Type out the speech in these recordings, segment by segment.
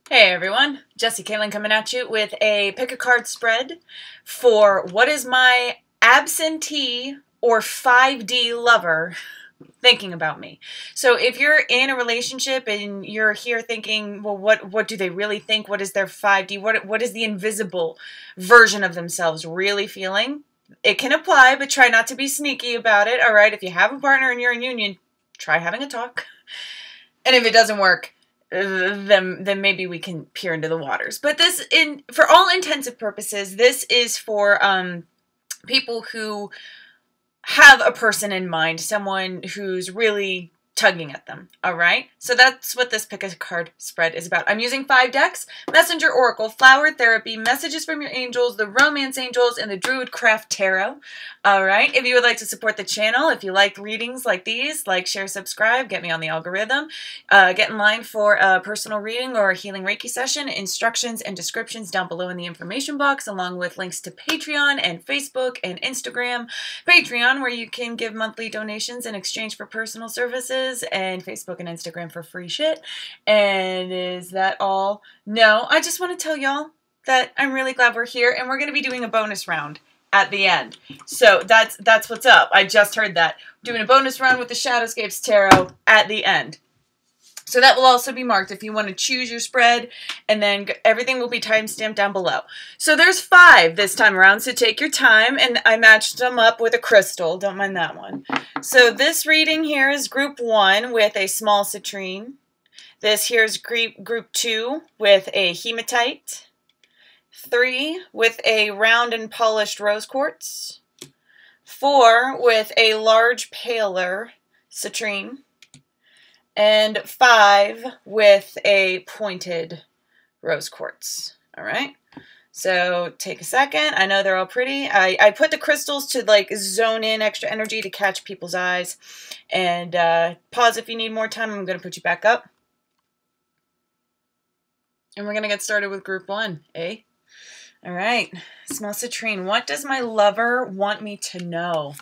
Hey everyone, Jesse Caitlin coming at you with a pick a card spread for what is my absentee or 5D lover thinking about me. So if you're in a relationship and you're here thinking, well, what do they really think? What is their 5D? What is the invisible version of themselves really feeling? It can apply, but try not to be sneaky about it. All right, if you have a partner and you're in union, try having a talk. And if it doesn't work, then maybe we can peer into the waters. But for all intensive purposes, this is for people who have a person in mind, someone who's really tugging at them. All right, so that's what this pick a card spread is about. I'm using 5 decks: Messenger Oracle, Flower Therapy, Messages from Your Angels, the Romance Angels, and the Druidcraft Tarot. All right, if you would like to support the channel, if you like readings like these, like, share, subscribe, get me on the algorithm, get in line for a personal reading or a healing Reiki session. Instructions and descriptions down below in the information box, along with links to Patreon and Facebook and Instagram. Patreon, where you can give monthly donations in exchange for personal services, and Facebook and Instagram for free shit. And is that all? No, I just want to tell y'all that I'm really glad we're here, and we're going to be doing a bonus round at the end. So that's what's up. I just heard that. Doing a bonus round with the Shadowscapes Tarot at the end. So that will also be marked if you want to choose your spread, and then everything will be timestamped down below. So there's 5 this time around, so take your time, and I matched them up with a crystal. Don't mind that one. So this reading here is group 1 with a small citrine. This here is group 2 with a hematite. 3 with a round and polished rose quartz. 4 with a large paler citrine. And 5 with a pointed rose quartz. All right. So take a second. I know they're all pretty. I put the crystals to like zone in extra energy to catch people's eyes. And pause if you need more time. I'm going to put you back up. And we're going to get started with group 1, eh? All right. Small citrine. What does my lover want me to know?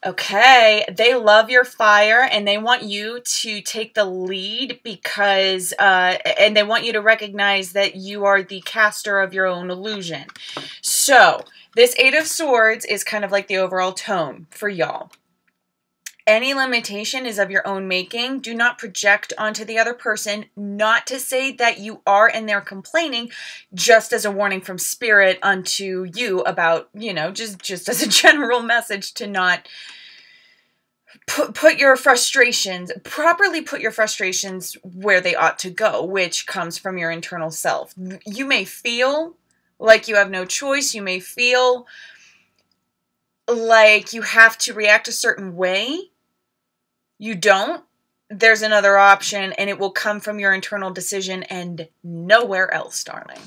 Okay, they love your fire, and they want you to take the lead because, and they want you to recognize that you are the caster of your own illusion. So, this 8 of Swords is kind of like the overall tone for y'all. Any limitation is of your own making. Do not project onto the other person. Not to say that you are and they're complaining, just as a warning from spirit unto you about, you know, just as a general message to not put your frustrations, properly put your frustrations where they ought to go, which comes from your internal self. You may feel like you have no choice. You may feel like you have to react a certain way. You don't. There's another option, and it will come from your internal decision and nowhere else, darling.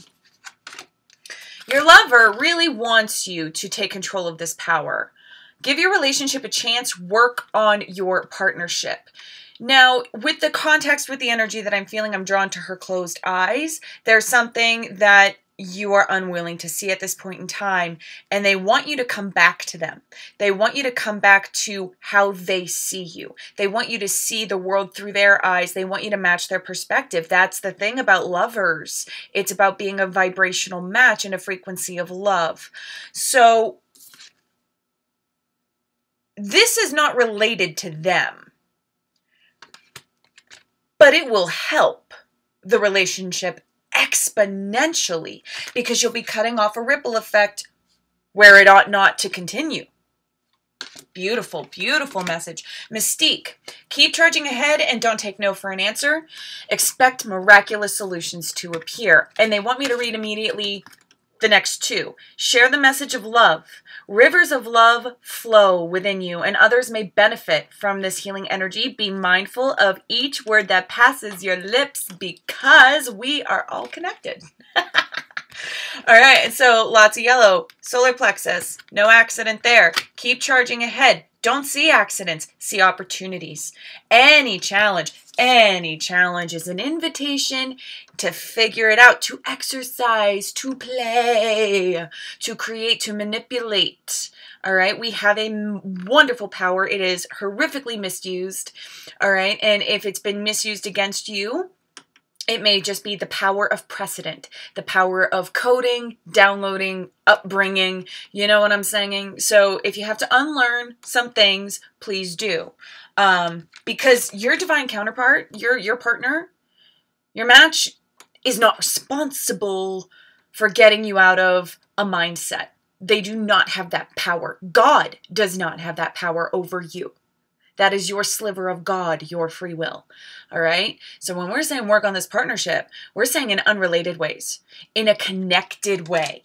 Your lover really wants you to take control of this power. Give your relationship a chance. Work on your partnership. Now, with the context, with the energy that I'm feeling, I'm drawn to her closed eyes. There's something that you are unwilling to see at this point in time, and they want you to come back to them. They want you to come back to how they see you. They want you to see the world through their eyes. They want you to match their perspective. That's the thing about lovers. It's about being a vibrational match and a frequency of love. So this is not related to them, but it will help the relationship exponentially because you'll be cutting off a ripple effect where it ought not to continue. Beautiful, beautiful message. Mystique, keep charging ahead and don't take no for an answer. Expect miraculous solutions to appear. And they want me to read immediately the next 2. Share the message of love. Rivers of love flow within you, and others may benefit from this healing energy. Be mindful of each word that passes your lips because we are all connected. All right, so lots of yellow. Solar plexus, no accident there. Keep charging ahead. Don't see accidents, see opportunities. Any challenge is an invitation to figure it out, to exercise, to play, to create, to manipulate. All right, we have a wonderful power. It is horrifically misused. All right, and if it's been misused against you, It may just be the power of precedent, the power of coding, downloading, upbringing. You know what I'm saying? So if you have to unlearn some things, please do. Because your divine counterpart, your partner, your match is not responsible for getting you out of a mindset. They do not have that power. God does not have that power over you. That is your sliver of God, your free will. All right? So when we're saying work on this partnership, we're saying in unrelated ways, in a connected way.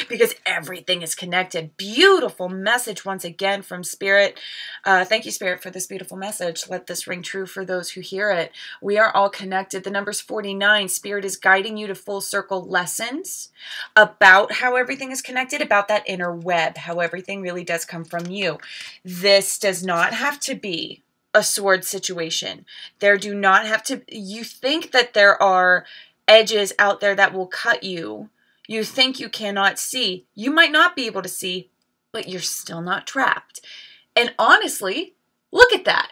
Because everything is connected. Beautiful message once again from Spirit. Thank you, Spirit, for this beautiful message. Let this ring true for those who hear it. We are all connected. The number's 49. Spirit is guiding you to full circle lessons about how everything is connected, about that inner web, how everything really does come from you. This does not have to be a sword situation. There do not have to. You think that there are edges out there that will cut you. You think you cannot see. You might not be able to see, but you're still not trapped. And honestly, look at that.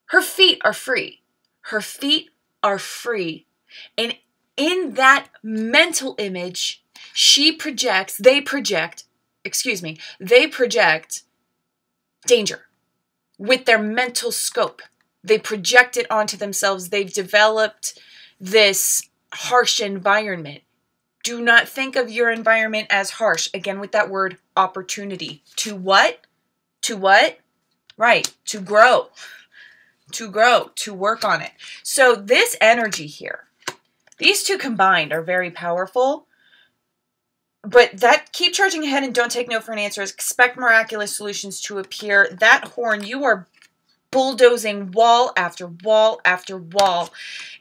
Her feet are free. Her feet are free. And in that mental image, they project danger with their mental scope. They project it onto themselves. They've developed this harsh environment. Do not think of your environment as harsh. Again, with that word opportunity. To what? To what? Right. To grow. To grow. To work on it. So this energy here, these two combined are very powerful. But that, keep charging ahead and don't take no for an answer. Expect miraculous solutions to appear. That horn, you are bulldozing wall after wall after wall.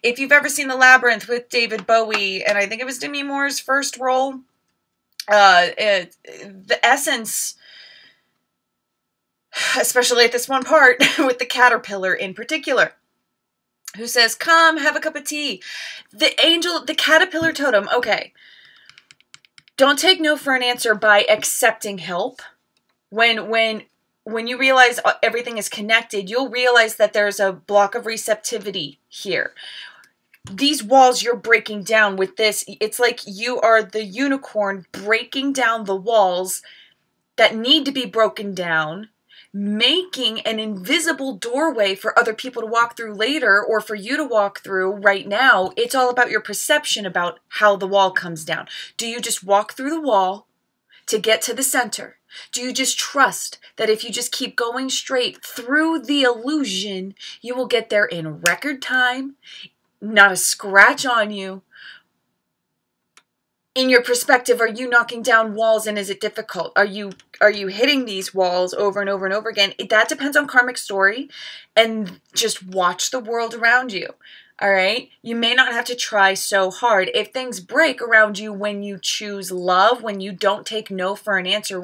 If you've ever seen The Labyrinth with David Bowie, and I think it was Demi Moore's first role, the essence, especially at this one part with the caterpillar in particular, who says, come, have a cup of tea. The caterpillar totem, okay. Don't take no for an answer by accepting help. When you realize everything is connected, you'll realize that there's a block of receptivity here. These walls you're breaking down with this, it's like you are the unicorn breaking down the walls that need to be broken down, making an invisible doorway for other people to walk through later or for you to walk through right now. It's all about your perception about how the wall comes down. Do you just walk through the wall to get to the center? Do you just trust that if you just keep going straight through the illusion, you will get there in record time, not a scratch on you? In your perspective, are you knocking down walls and is it difficult? Are you hitting these walls over and over and over again? That depends on karmic story, and just watch the world around you. All right? You may not have to try so hard. If things break around you when you choose love, when you don't take no for an answer,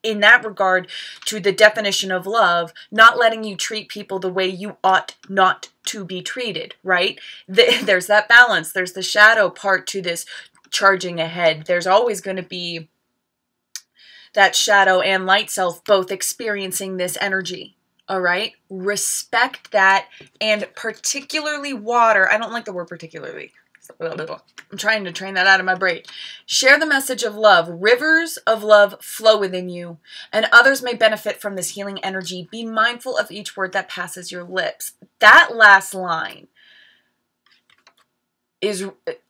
in that regard to the definition of love, not letting you treat people the way you ought not to be treated, right? There's that balance. There's the shadow part to this charging ahead. There's always going to be that shadow and light self both experiencing this energy. All right? Respect that, and particularly water. I don't like the word particularly. I'm trying to train that out of my brain. Share the message of love. Rivers of love flow within you, and others may benefit from this healing energy. Be mindful of each word that passes your lips. That last line is,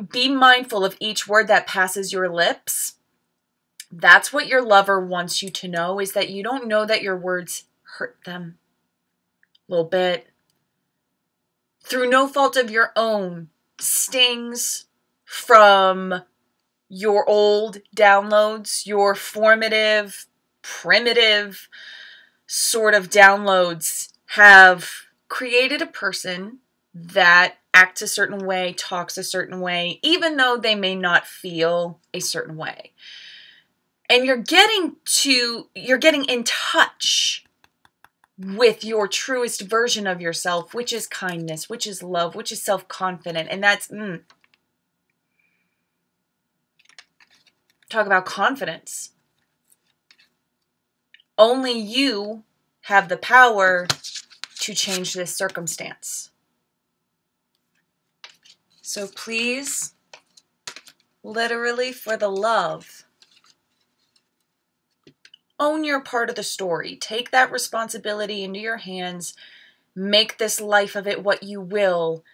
be mindful of each word that passes your lips. That's what your lover wants you to know, is that you don't know that your words hurt them a little bit. Through no fault of your own, stings from your old downloads, your formative, primitive sort of downloads have created a person that acts a certain way, talks a certain way, even though they may not feel a certain way. And you're getting in touch with your truest version of yourself, which is kindness, which is love, which is self-confident. And that's, talk about confidence. Only you have the power to change this circumstance. So please, literally for the love, own your part of the story. Take that responsibility into your hands. Make this life of it what you will.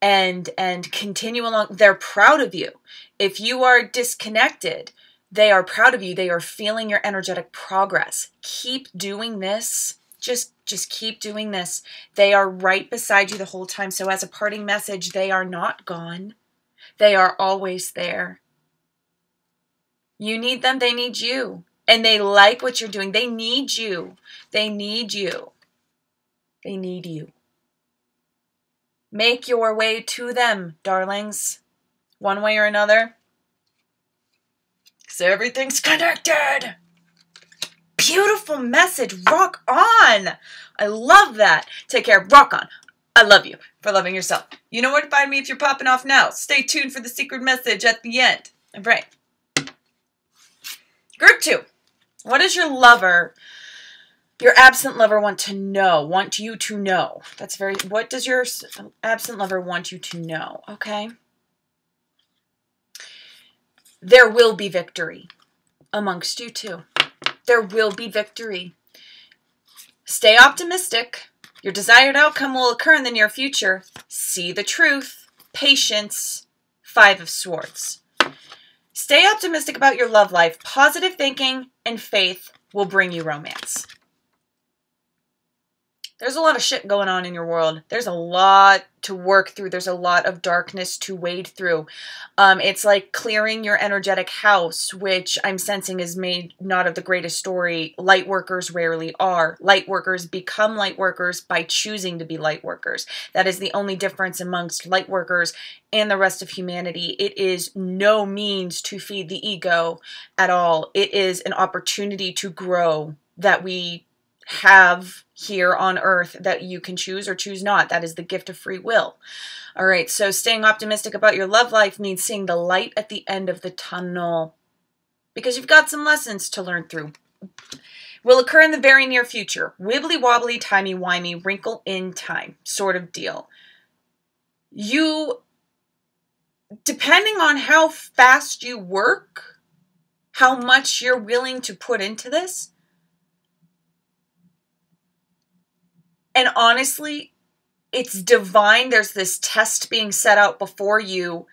And continue along. They're proud of you. If you are disconnected, they are proud of you. They are feeling your energetic progress. Keep doing this. Just keep doing this. They are right beside you the whole time. So as a parting message, they are not gone. They are always there. You need them. They need you. And they like what you're doing. They need you. They need you. They need you. Make your way to them, darlings, one way or another. Because everything's connected. Beautiful message. Rock on. I love that. Take care. Rock on. I love you for loving yourself. You know where to find me if you're popping off now. Stay tuned for the secret message at the end. All right. Group 2. What does your lover, your absent lover, want you to know? What does your absent lover want you to know? Okay. There will be victory amongst you two. There will be victory. Stay optimistic. Your desired outcome will occur in the near future. See the truth. Patience. 5 of Swords. Stay optimistic about your love life. Positive thinking and faith will bring you romance. There's a lot of shit going on in your world. There's a lot to work through. There's a lot of darkness to wade through. It's like clearing your energetic house, which I'm sensing is made not of the greatest story. Light workers rarely are. Light workers become light workers by choosing to be light workers. That is the only difference amongst light workers and the rest of humanity. It is no means to feed the ego at all. It is an opportunity to grow that we have here on earth that you can choose or choose not. That is the gift of free will. All right, so staying optimistic about your love life means seeing the light at the end of the tunnel because you've got some lessons to learn through. Will occur in the very near future. Wibbly wobbly, timey wimey, wrinkle in time sort of deal. You, depending on how fast you work, how much you're willing to put into this, and honestly, it's divine. There's this test being set out before you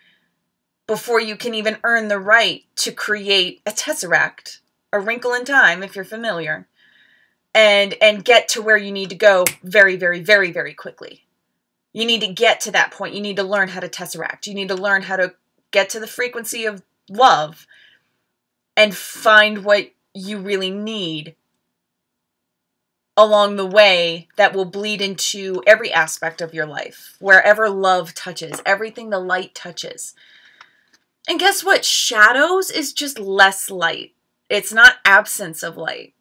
can even earn the right to create a tesseract, a wrinkle in time, if you're familiar, and get to where you need to go very, very, very, very quickly. You need to get to that point. You need to learn how to tesseract. You need to learn how to get to the frequency of love and find what you really need along the way that will bleed into every aspect of your life, wherever love touches, everything the light touches. And guess what? Shadows is just less light. It's not absence of light.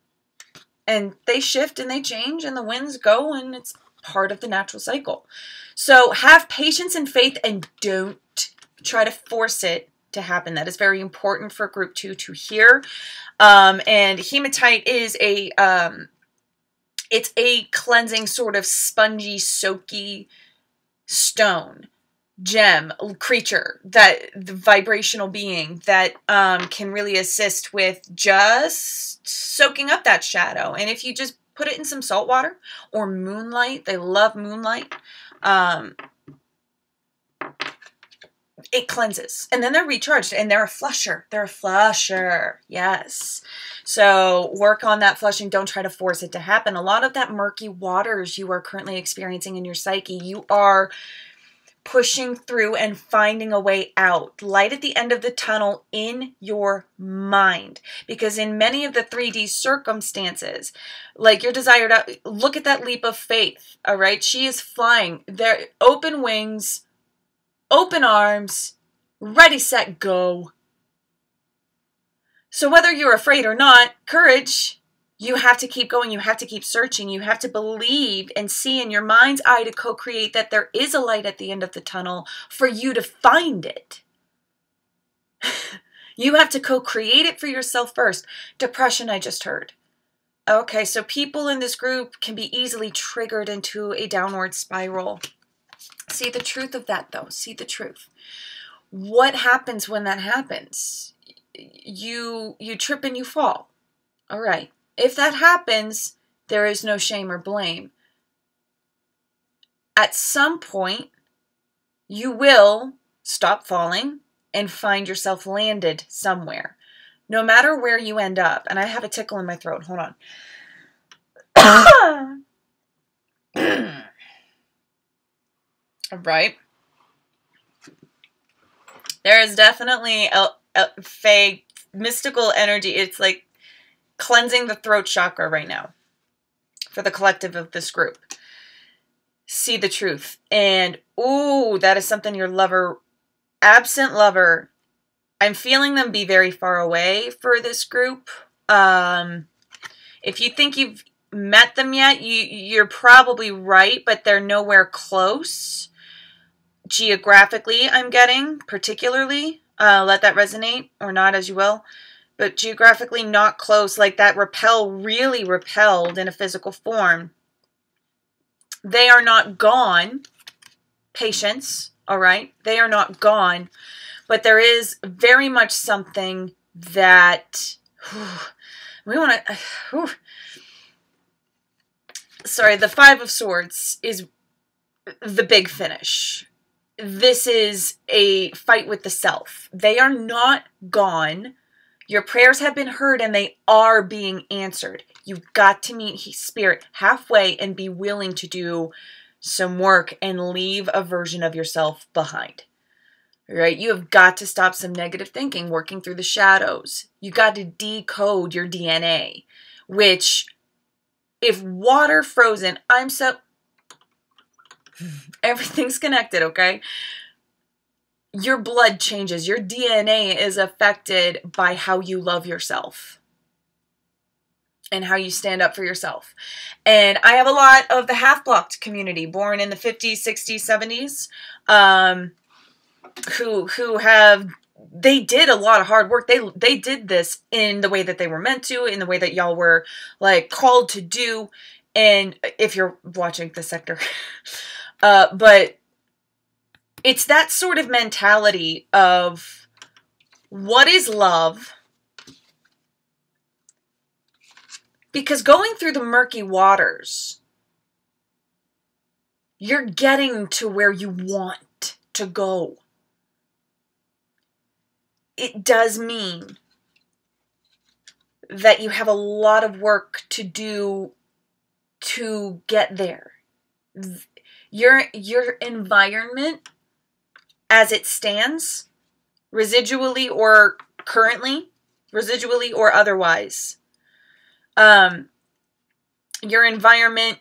And they shift and they change and the winds go and it's part of the natural cycle. So have patience and faith and don't try to force it to happen. That is very important for group 2 to hear. And hematite is it's a cleansing sort of spongy, soaky stone, gem, creature, that the vibrational being that can really assist with just soaking up that shadow. And if you just put it in some salt water or moonlight, they love moonlight, it cleanses. And then they're recharged and they're a flusher. They're a flusher. Yes. So work on that flushing. Don't try to force it to happen. A lot of that murky waters you are currently experiencing in your psyche, you are pushing through and finding a way out. Light at the end of the tunnel in your mind. Because in many of the 3D circumstances, like your desired, look at that leap of faith. All right. She is flying. There, open wings, open arms, ready, set, go. So whether you're afraid or not, courage, you have to keep going. You have to keep searching. You have to believe and see in your mind's eye to co-create that there is a light at the end of the tunnel for you to find it. You have to co-create it for yourself first. Depression, I just heard. Okay, so people in this group can be easily triggered into a downward spiral. See the truth of that, though. See the truth. What happens when that happens? You trip and you fall. All right. If that happens, there is no shame or blame. At some point, you will stop falling and find yourself landed somewhere. No matter where you end up. And I have a tickle in my throat. Hold on. All right. There is definitely a fake mystical energy. It's like cleansing the throat chakra right now for the collective of this group. See the truth. And, ooh, that is something your lover, absent lover, I'm feeling them be very far away for this group. If you think you've met them yet, you're probably right, but they're nowhere close. Geographically, I'm getting, particularly. Let that resonate, or not, as you will. But geographically not close, like that really repelled in a physical form. They are not gone. Patience, all right? They are not gone. But there is very much something that we want to... Sorry, the Five of Swords is the big finish. This is a fight with the self. They are not gone. Your prayers have been heard and they are being answered. You've got to meet Spirit halfway and be willing to do some work and leave a version of yourself behind. Right? You have got to stop some negative thinking, working through the shadows. You got to decode your DNA, which, if water frozen, everything's connected, okay? Your blood changes. Your DNA is affected by how you love yourself and how you stand up for yourself. And I have a lot of the half-blocked community, born in the 50s, 60s, 70s, who have, they did a lot of hard work. They did this in the way that they were meant to, in the way that y'all were like called to do. And if you're watching the sector, but it's that sort of mentality of what is love? Because going through the murky waters, you're getting to where you want to go. It does mean that you have a lot of work to do to get there. Your environment, as it stands, residually or currently, residually or otherwise, your environment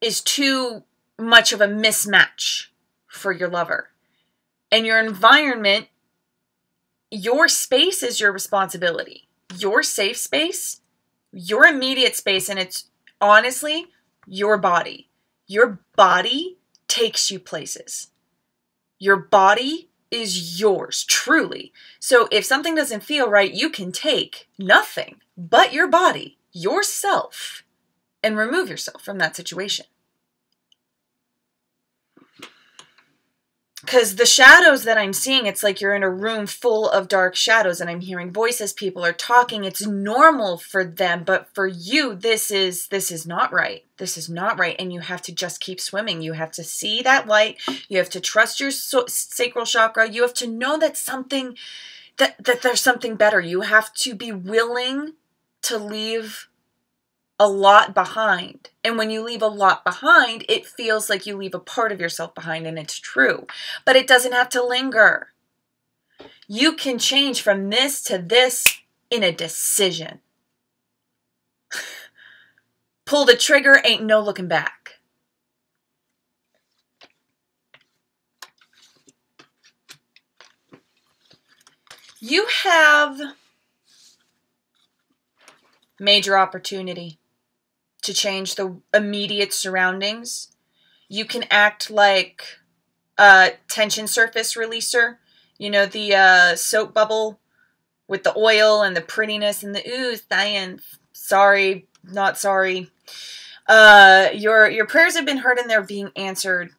is too much of a mismatch for your lover. And your environment, your space is your responsibility. Your safe space, your immediate space, and it's honestly your body. Your body takes you places. Your body is yours, truly. So if something doesn't feel right, you can take nothing but your body, yourself, and remove yourself from that situation. Because the shadows that I'm seeing, it's like you're in a room full of dark shadows and I'm hearing voices, people are talking. It's normal for them, but for you, this is not right. This is not right. And you have to just keep swimming. You have to see that light. You have to trust your sacral chakra. You have to know that that there's something better. You have to be willing to leave a lot behind. And when you leave a lot behind, it feels like you leave a part of yourself behind, and it's true. But it doesn't have to linger. You can change from this to this in a decision. Pull the trigger, ain't no looking back. You have major opportunity to change the immediate surroundings. You can act like a tension surface releaser. You know, the soap bubble with the oil and the prettiness and the, ooh, cyan, sorry, not sorry. Your prayers have been heard and they're being answered.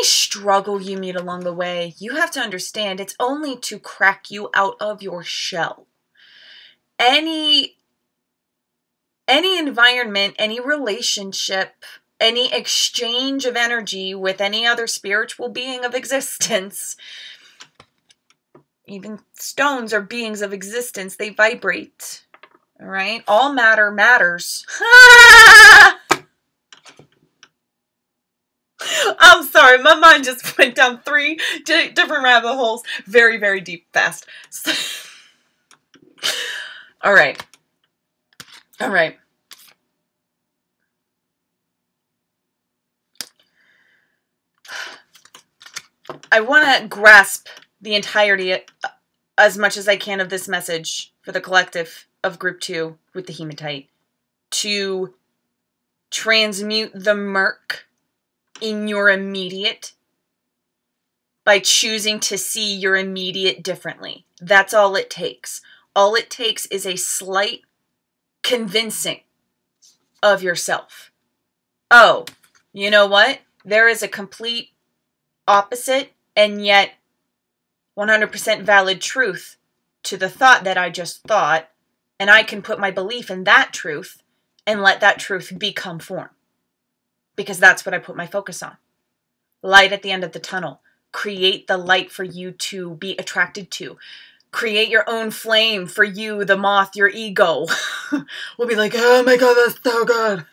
Any struggle you meet along the way, you have to understand it's only to crack you out of your shell. Any environment, any relationship, any exchange of energy with any other spiritual being of existence, even stones are beings of existence, they vibrate. All right? All matter matters. I'm sorry, my mind just went down 3 different rabbit holes. Very, very deep, fast. All right. All right. I want to grasp the entirety as much as I can of this message for the collective of Group 2 with the hematite to transmute the murk in your immediate by choosing to see your immediate differently. That's all it takes. All it takes is a slight convincing of yourself. Oh, you know what? There is a complete opposite and yet 100% valid truth to the thought that I just thought, and I can put my belief in that truth and let that truth become form. Because that's what I put my focus on. Light at the end of the tunnel. Create the light for you to be attracted to. Create your own flame for you, the moth, your ego. We'll be like, oh my God, that's so good.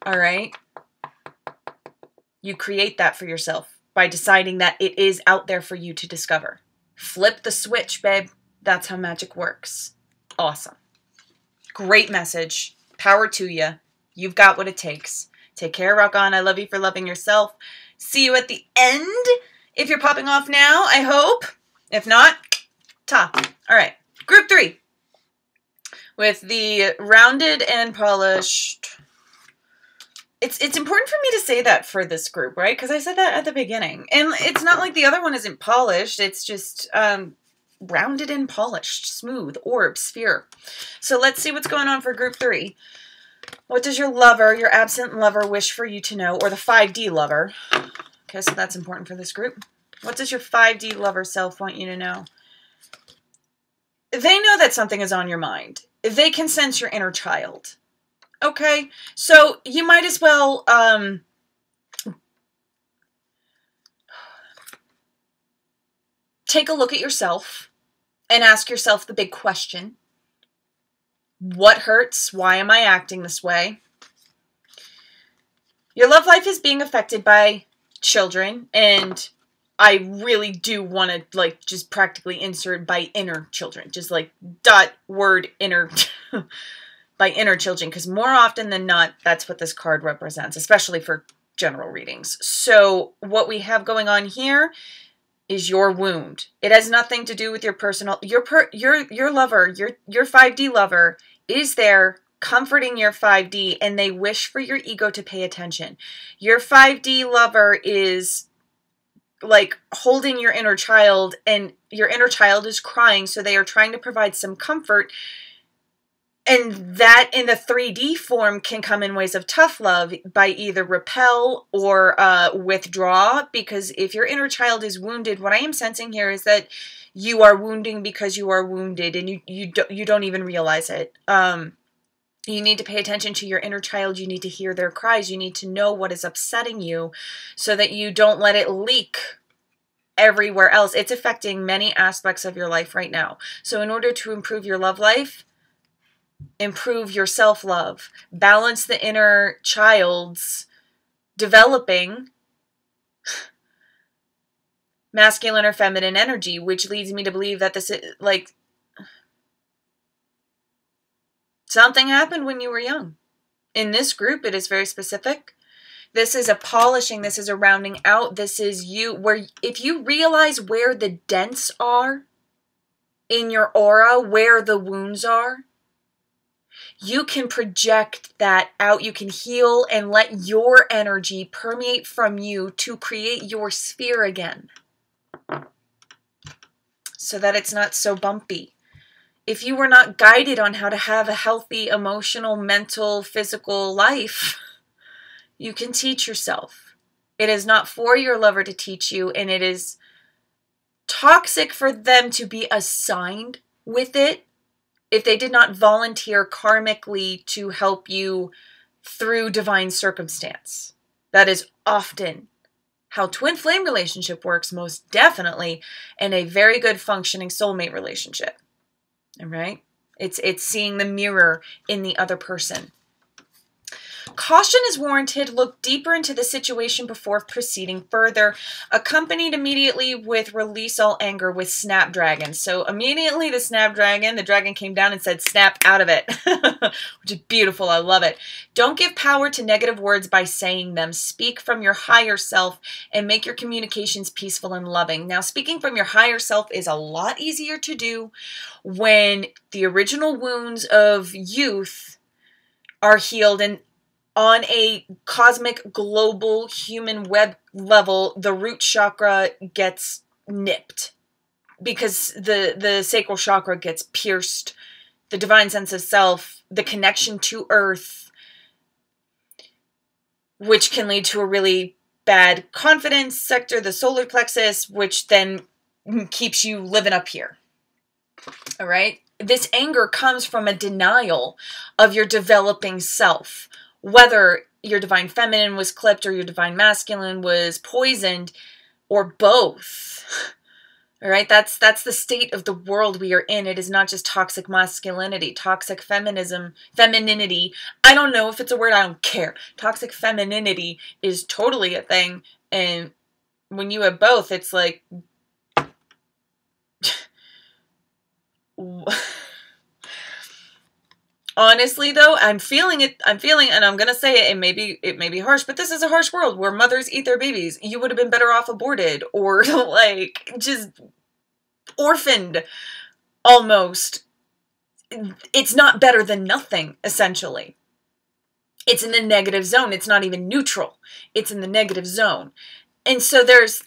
All right? You create that for yourself by deciding that it is out there for you to discover. Flip the switch, babe. That's how magic works. Awesome. Great message. Power to you. You've got what it takes. Take care, rock on. I love you for loving yourself. See you at the end. If you're popping off now, I hope. If not, ta. All right. Group 3. With the rounded and polished. It's important for me to say that for this group, right? Because I said that at the beginning. And it's not like the other one isn't polished. It's just rounded and polished. Smooth. Orb. Sphere. So let's see what's going on for Group 3. What does your lover, your absent lover, wish for you to know? Or the 5D lover. Okay, so that's important for this group. What does your 5D lover self want you to know? They know that something is on your mind. They can sense your inner child. Okay? So you might as well take a look at yourself and ask yourself the big question. What hurts? Why am I acting this way? Your love life is being affected by children, and I really do want to, like, just practically insert by inner children. Just, like, word inner, by inner children, because more often than not, that's what this card represents, especially for general readings. So what we have going on here is your wound. It has nothing to do with your personal, your lover, your 5D lover is there comforting your 5D, and they wish for your ego to pay attention. Your 5D lover is like holding your inner child, and your inner child is crying, so they are trying to provide some comfort. And that in the 3D form can come in ways of tough love by either repel or withdraw, because if your inner child is wounded, what I am sensing here is that you are wounding because you are wounded, and you don't even realize it. You need to pay attention to your inner child. You need to hear their cries. You need to know what is upsetting you so that you don't let it leak everywhere else. It's affecting many aspects of your life right now. So in order to improve your love life, improve your self-love, balance the inner child's developing masculine or feminine energy, which leads me to believe that this is like something happened when you were young. In this group, it is very specific. This is a polishing. This is a rounding out. This is you, where if you realize where the dents are in your aura, where the wounds are, you can project that out. You can heal and let your energy permeate from you to create your sphere again, so that it's not so bumpy. If you were not guided on how to have a healthy, emotional, mental, physical life, you can teach yourself. It is not for your lover to teach you, and it is toxic for them to be assigned with it if they did not volunteer karmically to help you through divine circumstance. That is often how twin flame relationship works, most definitely, in a very good functioning soulmate relationship. All right? It's seeing the mirror in the other person. Caution is warranted. Look deeper into the situation before proceeding further. Accompanied immediately with release all anger with snapdragon. So immediately the dragon came down and said, snap out of it. Which is beautiful. I love it. Don't give power to negative words by saying them. Speak from your higher self and make your communications peaceful and loving. Now, speaking from your higher self is a lot easier to do when the original wounds of youth are healed, and on a cosmic, global, human web level, the root chakra gets nipped because the sacral chakra gets pierced. The divine sense of self, the connection to earth, which can lead to a really bad confidence sector, the solar plexus, which then keeps you living up here. All right? This anger comes from a denial of your developing self. Whether your divine feminine was clipped or your divine masculine was poisoned, or both. All right, that's the state of the world we are in. It is not just toxic masculinity, toxic femininity. I don't know if it's a word, I don't care. Toxic femininity is totally a thing, and when you have both, it's like honestly, though, I'm feeling, and I'm going to say it, it may be harsh, but this is a harsh world where mothers eat their babies. You would have been better off aborted or, like, just orphaned, almost. It's not better than nothing, essentially. It's in the negative zone. It's not even neutral. It's in the negative zone. And so there's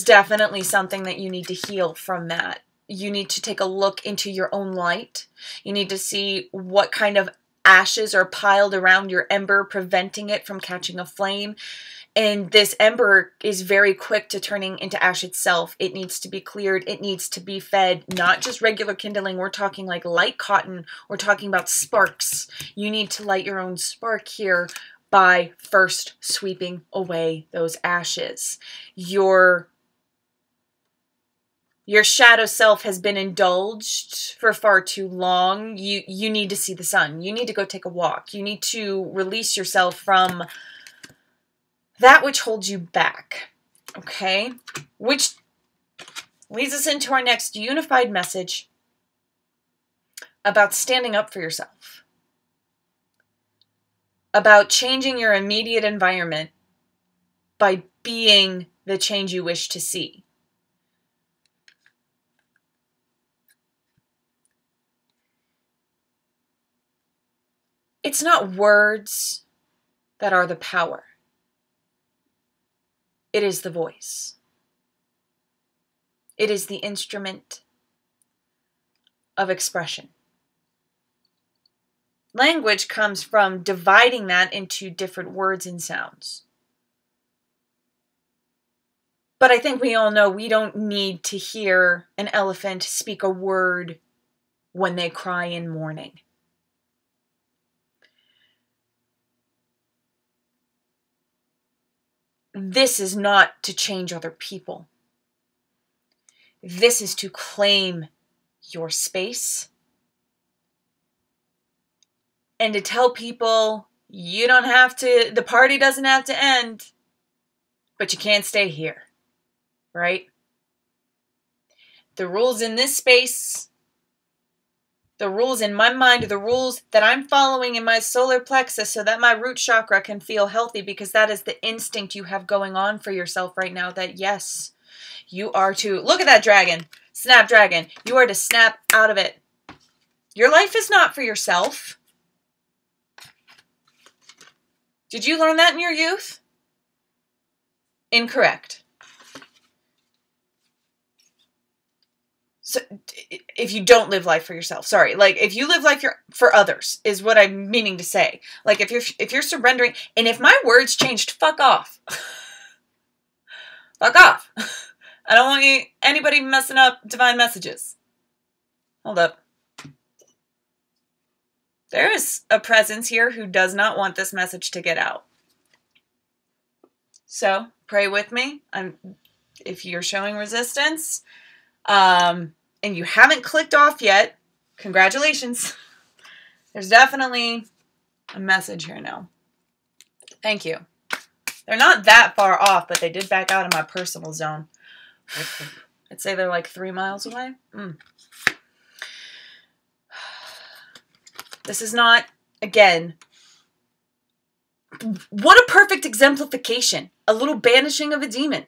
definitely something that you need to heal from that. You need to take a look into your own light. You need to see what kind of ashes are piled around your ember, preventing it from catching a flame. And this ember is very quick to turning into ash itself. It needs to be cleared. It needs to be fed, not just regular kindling. We're talking like light cotton. We're talking about sparks. You need to light your own spark here by first sweeping away those ashes. Your shadow self has been indulged for far too long. You need to see the sun. You need to go take a walk. You need to release yourself from that which holds you back. Okay? Which leads us into our next unified message about standing up for yourself. About changing your immediate environment by being the change you wish to see. It's not words that are the power. It is the voice. It is the instrument of expression. Language comes from dividing that into different words and sounds. But I think we all know we don't need to hear an elephant speak a word when they cry in mourning. This is not to change other people. This is to claim your space and to tell people you don't have to, the party doesn't have to end, but you can't stay here, right? The rules in this space, the rules in my mind are the rules that I'm following in my solar plexus so that my root chakra can feel healthy, because that is the instinct you have going on for yourself right now, that yes, you are to, look at that dragon, snapdragon, you are to snap out of it. Your life is not for yourself. Did you learn that in your youth? Incorrect. So, if you don't live life for yourself, sorry, like if you live life for others is what I'm meaning to say. Like if you're surrendering, and if my words changed, fuck off. Fuck off. I don't want anybody messing up divine messages. Hold up. There is a presence here who does not want this message to get out. So, pray with me. If you're showing resistance, and you haven't clicked off yet, congratulations. There's definitely a message here now. Thank you. They're not that far off, but they did back out of my personal zone. I'd say they're like 3 miles away. This is not, again, what a perfect exemplification. A little banishing of a demon.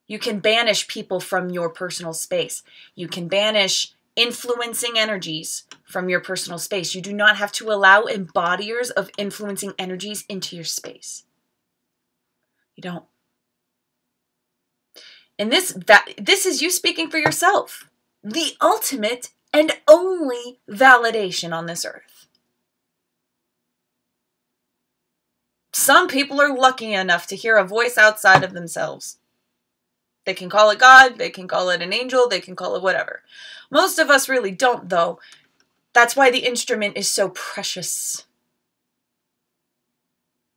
You can banish people from your personal space. You can banish influencing energies from your personal space. You do not have to allow embodiers of influencing energies into your space. You don't. And this is you speaking for yourself. The ultimate and only validation on this earth. Some people are lucky enough to hear a voice outside of themselves. They can call it God, they can call it an angel, they can call it whatever. Most of us really don't, though. That's why the instrument is so precious.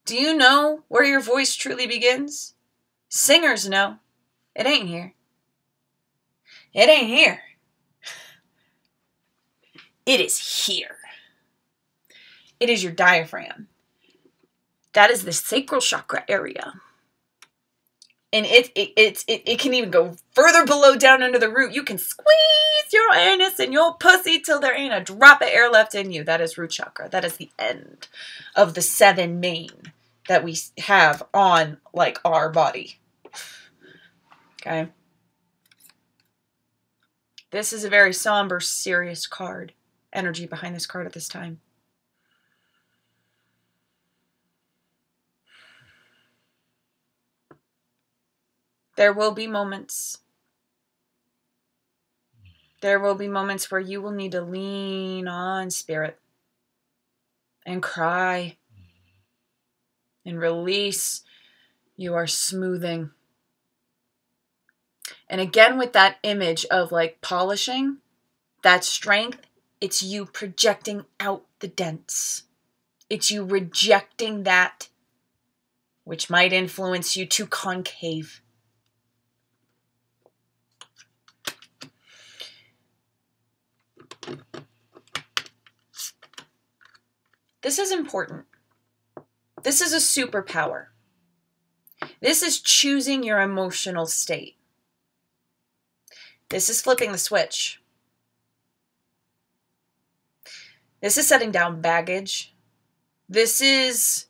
Do you know where your voice truly begins? Singers know. It ain't here. It ain't here. It is here. It is your diaphragm. That is the sacral chakra area. And it can even go further below down under the root. You can squeeze your anus and your pussy till there ain't a drop of air left in you. That is root chakra. That is the end of the 7 main that we have on, like, our body. Okay? This is a very somber, serious card. Energy behind this card at this time. There will be moments. There will be moments where you will need to lean on spirit and cry and release. You are smoothing. And again, with that image of like polishing, that strength, it's you projecting out the dents. It's you rejecting that which might influence you to concave. This is important. This is a superpower. This is choosing your emotional state. This is flipping the switch. This is setting down baggage. This is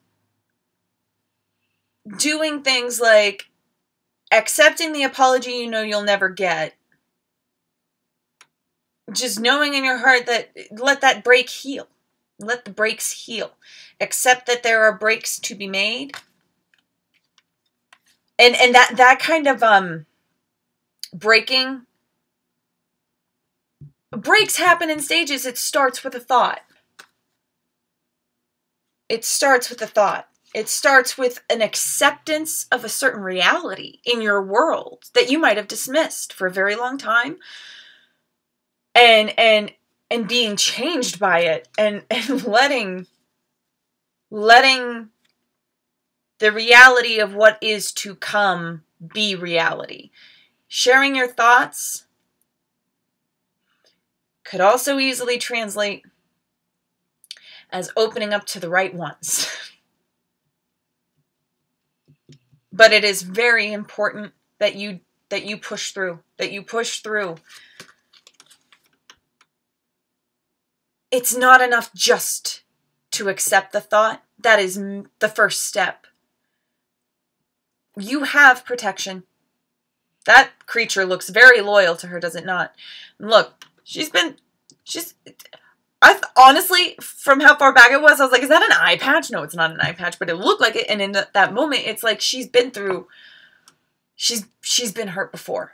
doing things like accepting the apology you know you'll never get. Just knowing in your heart that let that break heal. Let the breaks heal. Accept that there are breaks to be made. And that kind of breaking. Breaks happen in stages. It starts with a thought. It starts with a thought. It starts with an acceptance of a certain reality in your world that you might have dismissed for a very long time. And being changed by it and letting the reality of what is to come be reality. Sharing your thoughts could also easily translate as opening up to the right ones. But it is very important that you push through, It's not enough just to accept the thought. That is the first step. You have protection. That creature looks very loyal to her, does it not? And look, honestly, from how far back it was, I was like, is that an eye patch? No, it's not an eye patch, but it looked like it. And in that moment, it's like she's been hurt before.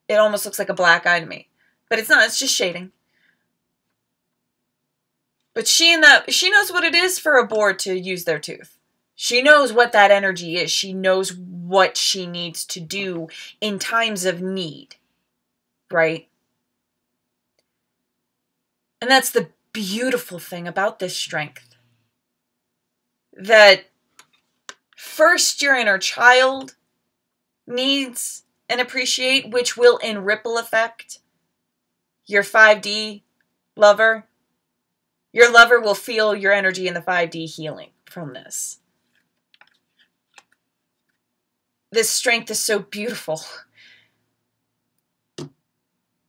It almost looks like a black eye to me. But it's not, it's just shading. But she knows what it is for a boar to use their tooth. She knows what that energy is. She knows what she needs to do in times of need, right? And that's the beautiful thing about this strength. That first your inner child needs and appreciate, which will in ripple effect your 5D lover. Your lover will feel your energy in the 5D healing from this. This strength is so beautiful.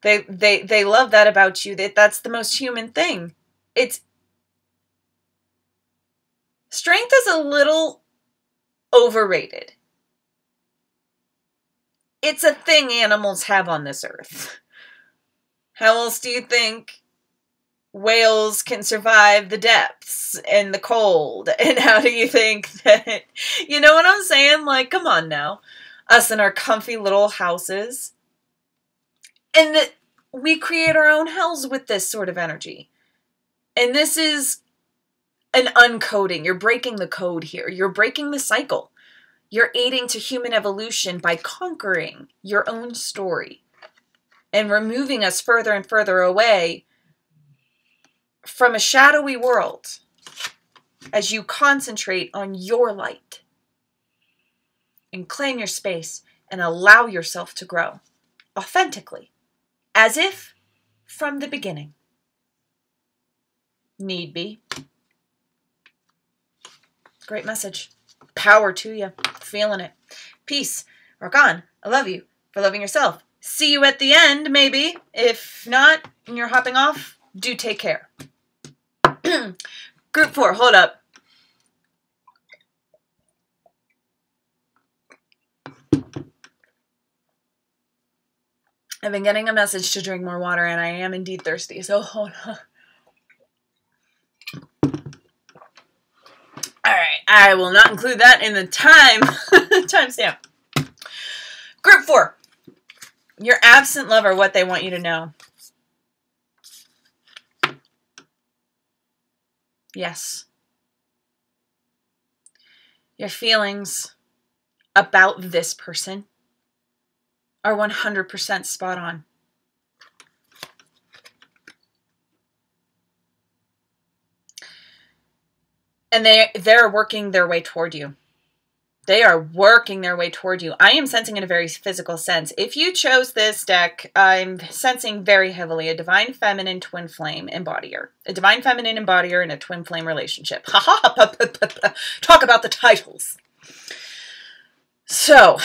They love that about you. That's the most human thing. Strength is a little overrated. It's a thing animals have on this earth. How else do you think whales can survive the depths and the cold? And how do you think that, you know what I'm saying? Like, come on now. Us in our comfy little houses. And that we create our own hells with this sort of energy. And this is an uncoding. You're breaking the code here. You're breaking the cycle. You're aiding to human evolution by conquering your own story and removing us further and further away from a shadowy world as you concentrate on your light and claim your space and allow yourself to grow authentically, as if from the beginning. Need be. Great message. Power to you. Feeling it. Peace. Rock on. I love you for loving yourself. See you at the end, maybe. If not, and you're hopping off, do take care. Group 4, hold up. I've been getting a message to drink more water, and I am indeed thirsty, so hold on. Alright, I will not include that in the timestamp. Group 4. Your absent lover, what they want you to know. Yes. Your feelings about this person are 100% spot on. And they're working their way toward you. They are working their way toward you. I am sensing in a very physical sense. If you chose this deck, I'm sensing very heavily a divine feminine twin flame embodier. A divine feminine embodier in a twin flame relationship. Ha ha! Talk about the titles. So,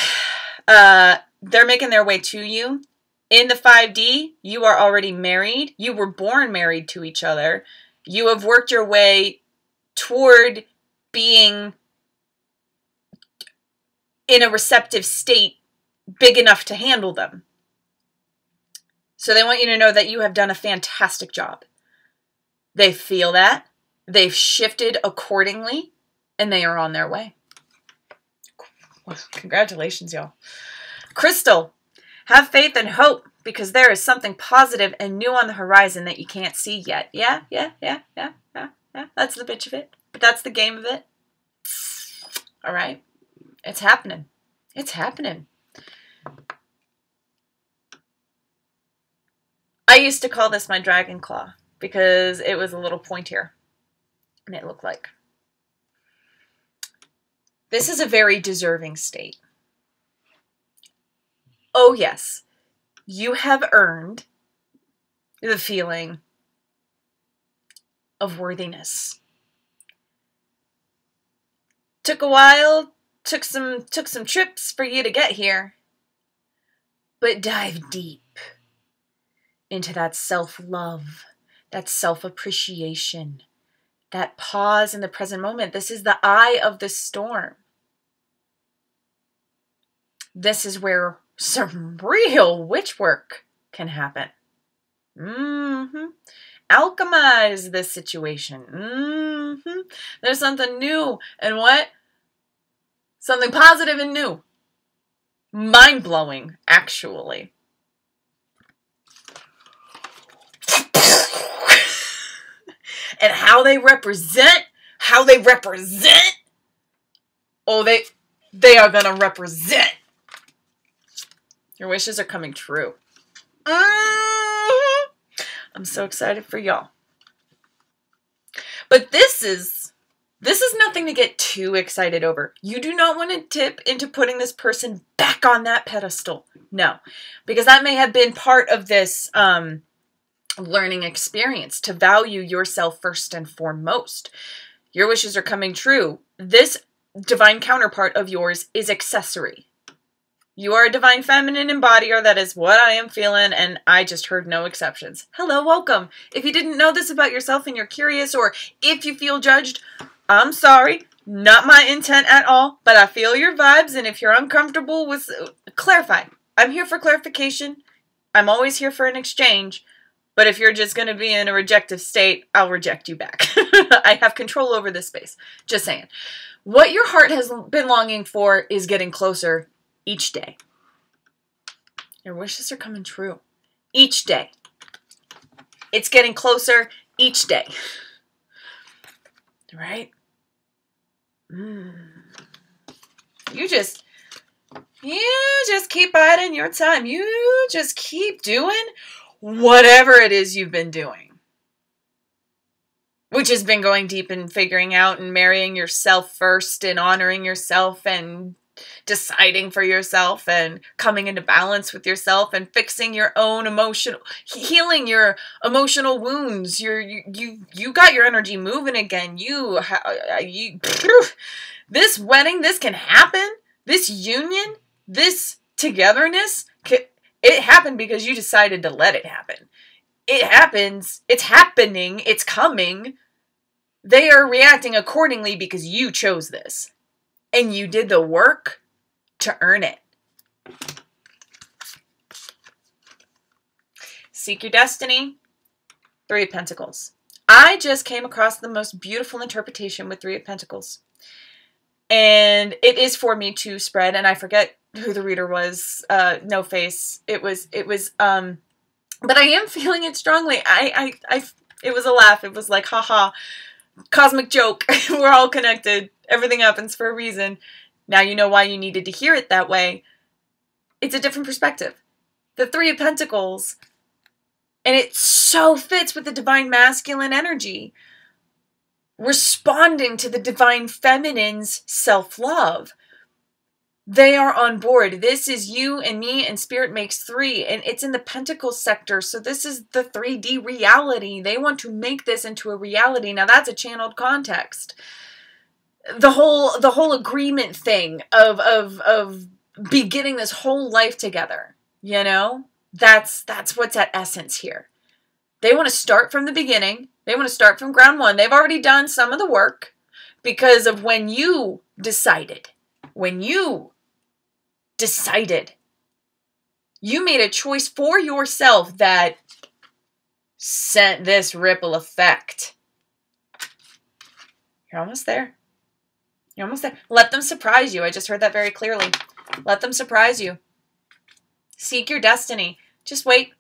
they're making their way to you. In the 5D, you are already married. You were born married to each other. You have worked your way toward being in a receptive state big enough to handle them. So they want you to know that you have done a fantastic job. They feel that. They've shifted accordingly, and they are on their way. Well, congratulations, y'all. Crystal, have faith and hope, because there is something positive and new on the horizon that you can't see yet. Yeah. That's the bitch of it. But that's the game of it. All right. It's happening. It's happening. I used to call this my dragon claw because it was a little pointier. And it looked like. This is a very deserving state. Oh, yes. You have earned the feeling of worthiness. Took a while. Took some trips for you to get here. But dive deep into that self-love, that self-appreciation, that pause in the present moment. This is the eye of the storm. This is where some real witch work can happen. Alchemize this situation. There's something new. And what? Something positive and new. Mind-blowing, actually. And how they represent Oh, they are going to represent. Your wishes are coming true. I'm so excited for y'all. But this is nothing to get too excited over. You do not want to tip into putting this person back on that pedestal. No, because that may have been part of this learning experience, to value yourself first and foremost. Your wishes are coming true. This divine counterpart of yours is accessory. You are a divine feminine embodier. That is what I am feeling, and I just heard no exceptions. Hello, welcome. If you didn't know this about yourself and you're curious, or if you feel judged, I'm sorry. Not my intent at all, but I feel your vibes, and if you're uncomfortable with... clarify. I'm here for clarification. I'm always here for an exchange, but if you're just going to be in a rejective state, I'll reject you back. I have control over this space. Just saying. What your heart has been longing for is getting closer each day. Your wishes are coming true. Each day. It's getting closer each day. Right? You just keep biding your time. You just keep doing whatever it is you've been doing. Which has been going deep and figuring out and marrying yourself first and honoring yourself and deciding for yourself and coming into balance with yourself and fixing your own healing your emotional wounds. You got your energy moving again. This wedding, this can happen. This union, this togetherness, it happened because you decided to let it happen. It happens. It's happening. It's coming. They are reacting accordingly because you chose this. And you did the work to earn it. Seek your destiny. 3 of Pentacles. I just came across the most beautiful interpretation with 3 of Pentacles. And it is for me to spread, and I forget who the reader was. No face. It was but I am feeling it strongly. It was a laugh. It was like, haha, cosmic joke. We're all connected. Everything happens for a reason. Now you know why you needed to hear it that way. It's a different perspective. The 3 of Pentacles, and it so fits with the divine masculine energy. Responding to the divine feminine's self-love. They are on board. This is you and me, and Spirit makes 3, and it's in the Pentacle sector, so this is the 3D reality. They want to make this into a reality. Now that's a channeled context. The whole agreement thing of beginning this whole life together, you know? That's what's at essence here. They want to start from the beginning. They want to start from ground one. They've already done some of the work because of when you decided. When you decided. You made a choice for yourself that sent this ripple effect. You're almost there. You're almost there. Let them surprise you. I just heard that very clearly. Let them surprise you. Seek your destiny. Just wait.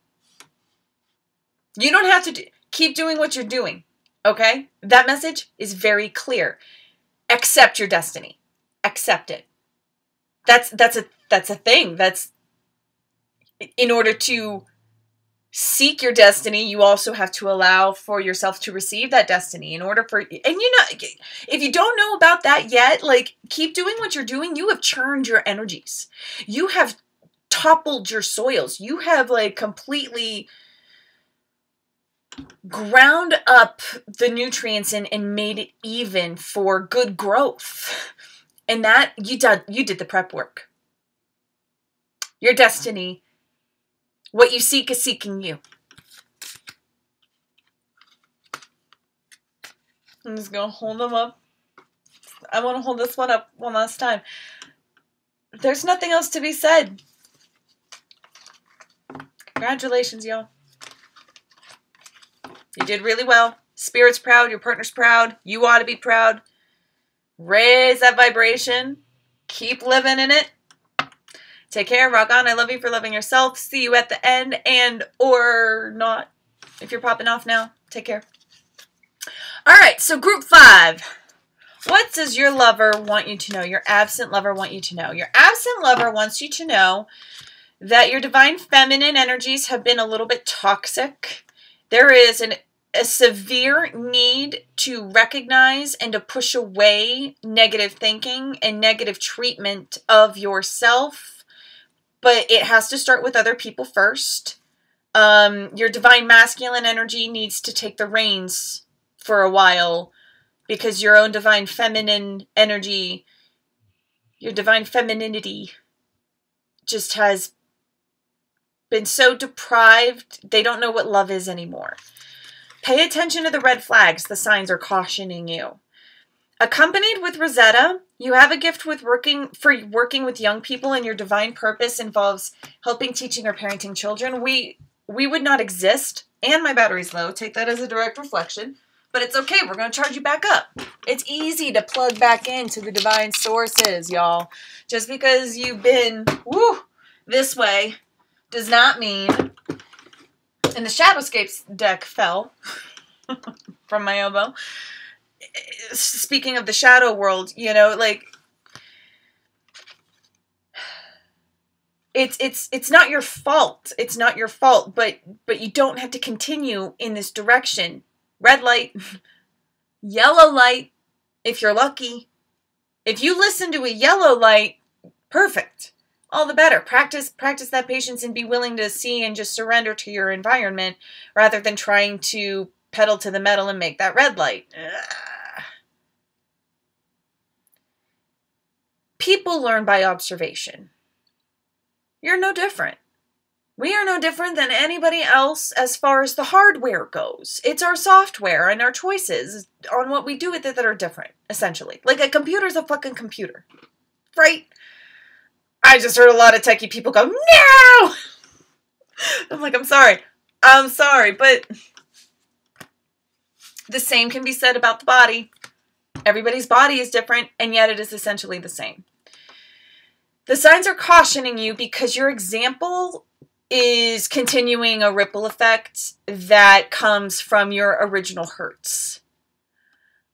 You don't have to keep doing what you're doing. Okay? That message is very clear. Accept your destiny. Accept it. That's a thing. That's in order to seek your destiny, you also have to allow for yourself to receive that destiny in order for, and you know, if you don't know about that yet, like, keep doing what you're doing. You have churned your energies. You have toppled your soils. You have like completely ground up the nutrients and made it even for good growth. And that you did the prep work. Your destiny, what you seek is seeking you. I'm just going to hold them up. I want to hold this one up one last time. There's nothing else to be said. Congratulations, y'all. You did really well. Spirit's proud. Your partner's proud. You ought to be proud. Raise that vibration. Keep living in it. Take care. Rock on. I love you for loving yourself. See you at the end, and or not. If you're popping off now, take care. All right. So group 5. What does your lover want you to know? Your absent lover want you to know? Your absent lover wants you to know that your divine feminine energies have been a little bit toxic. There is a severe need to recognize and to push away negative thinking and negative treatment of yourself, but it has to start with other people first. Your divine masculine energy needs to take the reins for a while because your own divine feminine energy, your divine femininity just has been so deprived, they don't know what love is anymore. Pay attention to the red flags. The signs are cautioning you. Accompanied with Rosetta, you have a gift with working with young people, and your divine purpose involves helping, teaching, or parenting children. We would not exist, and my battery's low. Take that as a direct reflection. But it's okay. We're going to charge you back up. It's easy to plug back into the divine sources, y'all. Just because you've been this way does not mean... And the Shadowscapes deck fell from my elbow. Speaking of the shadow world, you know, like... It's not your fault. It's not your fault, but you don't have to continue in this direction. Red light, yellow light, if you're lucky. If you listen to a yellow light, perfect. All the better. Practice that patience and be willing to see and just surrender to your environment rather than trying to pedal to the metal and make that red light. Ugh. People learn by observation. You're no different. We are no different than anybody else as far as the hardware goes. It's our software and our choices on what we do with it that are different, essentially. Like a computer's a fucking computer, right? I just heard a lot of techie people go, no! I'm like, I'm sorry, but the same can be said about the body. Everybody's body is different, and yet it is essentially the same. The signs are cautioning you because your example is continuing a ripple effect that comes from your original hurts.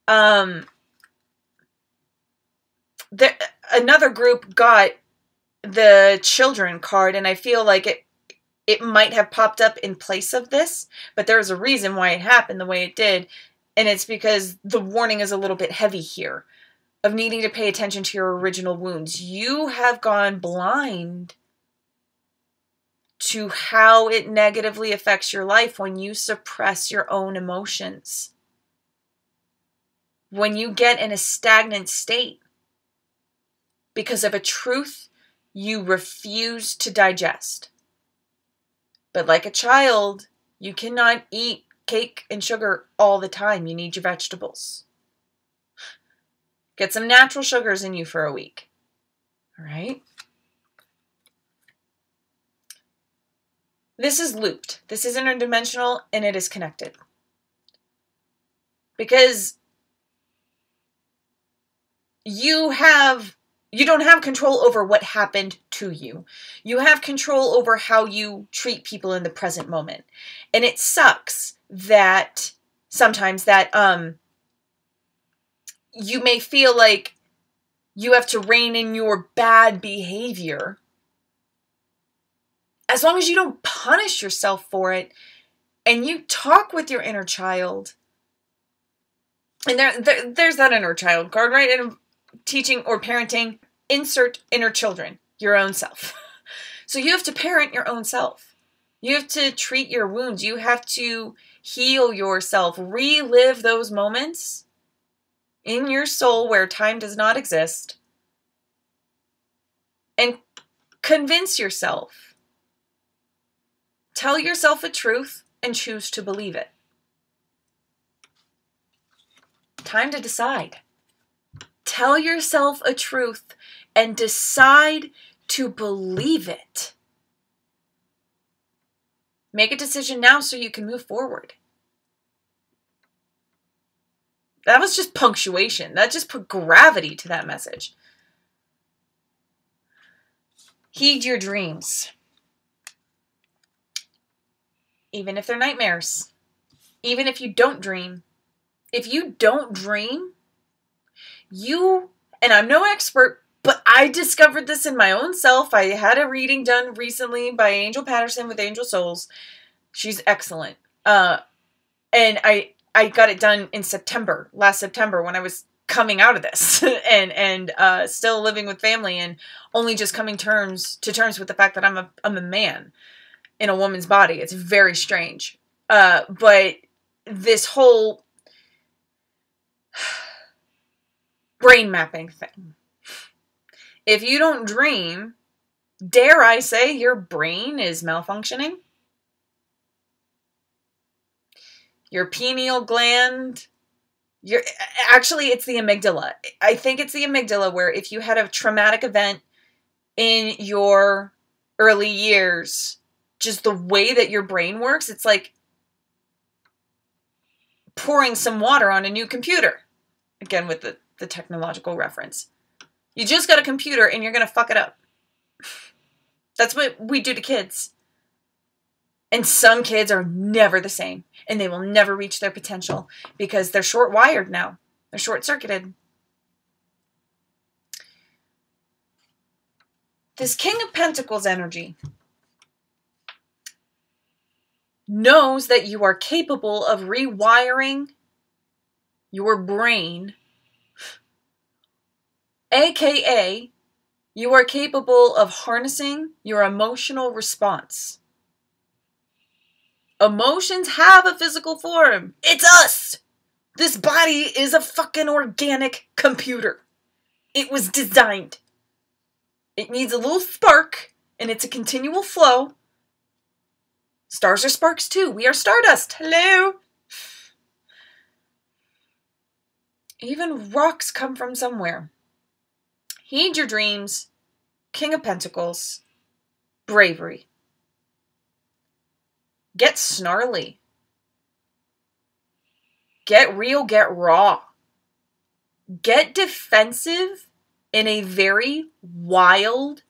Another group got the children card, and I feel like it might have popped up in place of this, but there's a reason why it happened the way it did, and it's because the warning is a little bit heavy here of needing to pay attention to your original wounds. You have gone blind to how it negatively affects your life when you suppress your own emotions. When you get in a stagnant state because of a truth you refuse to digest. But like a child, you cannot eat cake and sugar all the time. You need your vegetables. Get some natural sugars in you for a week. All right? This is looped. This is interdimensional, and it is connected. Because you don't have control over what happened to you. You have control over how you treat people in the present moment. And it sucks that sometimes that you may feel like you have to rein in your bad behavior. As long as you don't punish yourself for it and you talk with your inner child. And there's that inner child card, right? And teaching or parenting, insert inner children, your own self. So you have to parent your own self. You have to treat your wounds. You have to heal yourself, relive those moments in your soul where time does not exist, and convince yourself. Tell yourself a truth and choose to believe it. Time to decide. Tell yourself a truth and decide to believe it. Make a decision now so you can move forward. That was just punctuation. That just put gravity to that message. Heed your dreams. Even if they're nightmares. Even if you don't dream. If you don't dream, You, and I'm no expert, but I discovered this in my own self. I had a reading done recently by Angel Patterson with Angel Souls. She's excellent. And I got it done in last September, when I was coming out of this and still living with family and only just coming to terms with the fact that I'm a man in a woman's body. It's very strange. But this whole brain mapping thing. If you don't dream, dare I say your brain is malfunctioning? Your pineal gland, actually it's the amygdala. I think it's the amygdala, where if you had a traumatic event in your early years, just the way that your brain works, it's like pouring some water on a new computer. Again, with the technological reference. You just got a computer and you're going to fuck it up. That's what we do to kids. And some kids are never the same. And they will never reach their potential because they're short-wired now. They're short-circuited. This King of Pentacles energy knows that you are capable of rewiring your brain, aka you are capable of harnessing your emotional response. Emotions have a physical form. It's us. This body is a fucking organic computer. It was designed. It needs a little spark, and it's a continual flow. Stars are sparks too. We are stardust. Hello. Even rocks come from somewhere. Heed your dreams. King of Pentacles. Bravery. Get snarly. Get real, get raw. Get defensive in a very wild,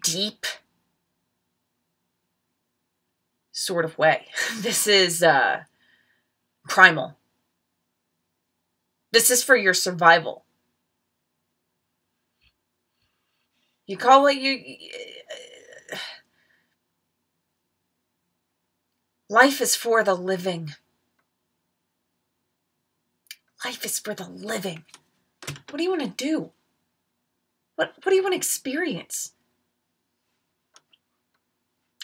deep sort of way. This is primal. This is for your survival. You call what you... Life is for the living. Life is for the living. What do you want to do? What do you want to experience?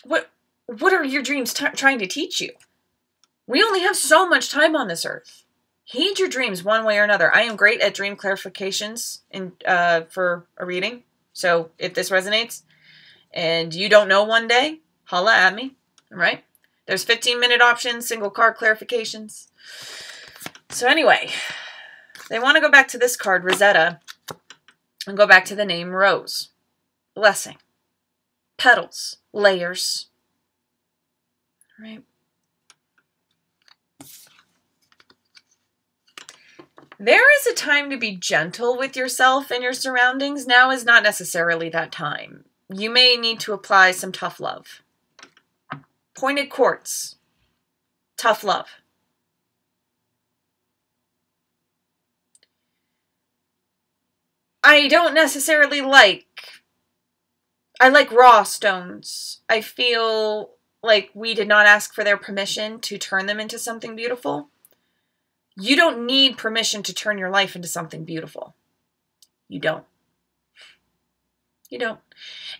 What are your dreams trying to teach you? We only have so much time on this earth. Heed your dreams one way or another. I am great at dream clarifications for a reading. So if this resonates and you don't know one day, holla at me. All right? There's 15-minute options, single card clarifications. So anyway, they want to go back to this card, Rosetta, and go back to the name Rose. Blessing. Petals. Layers. Right? There is a time to be gentle with yourself and your surroundings. Now is not necessarily that time. You may need to apply some tough love. Pointed quartz. Tough love. I don't necessarily I like raw stones. I feel like we did not ask for their permission to turn them into something beautiful. You don't need permission to turn your life into something beautiful. You don't. You don't.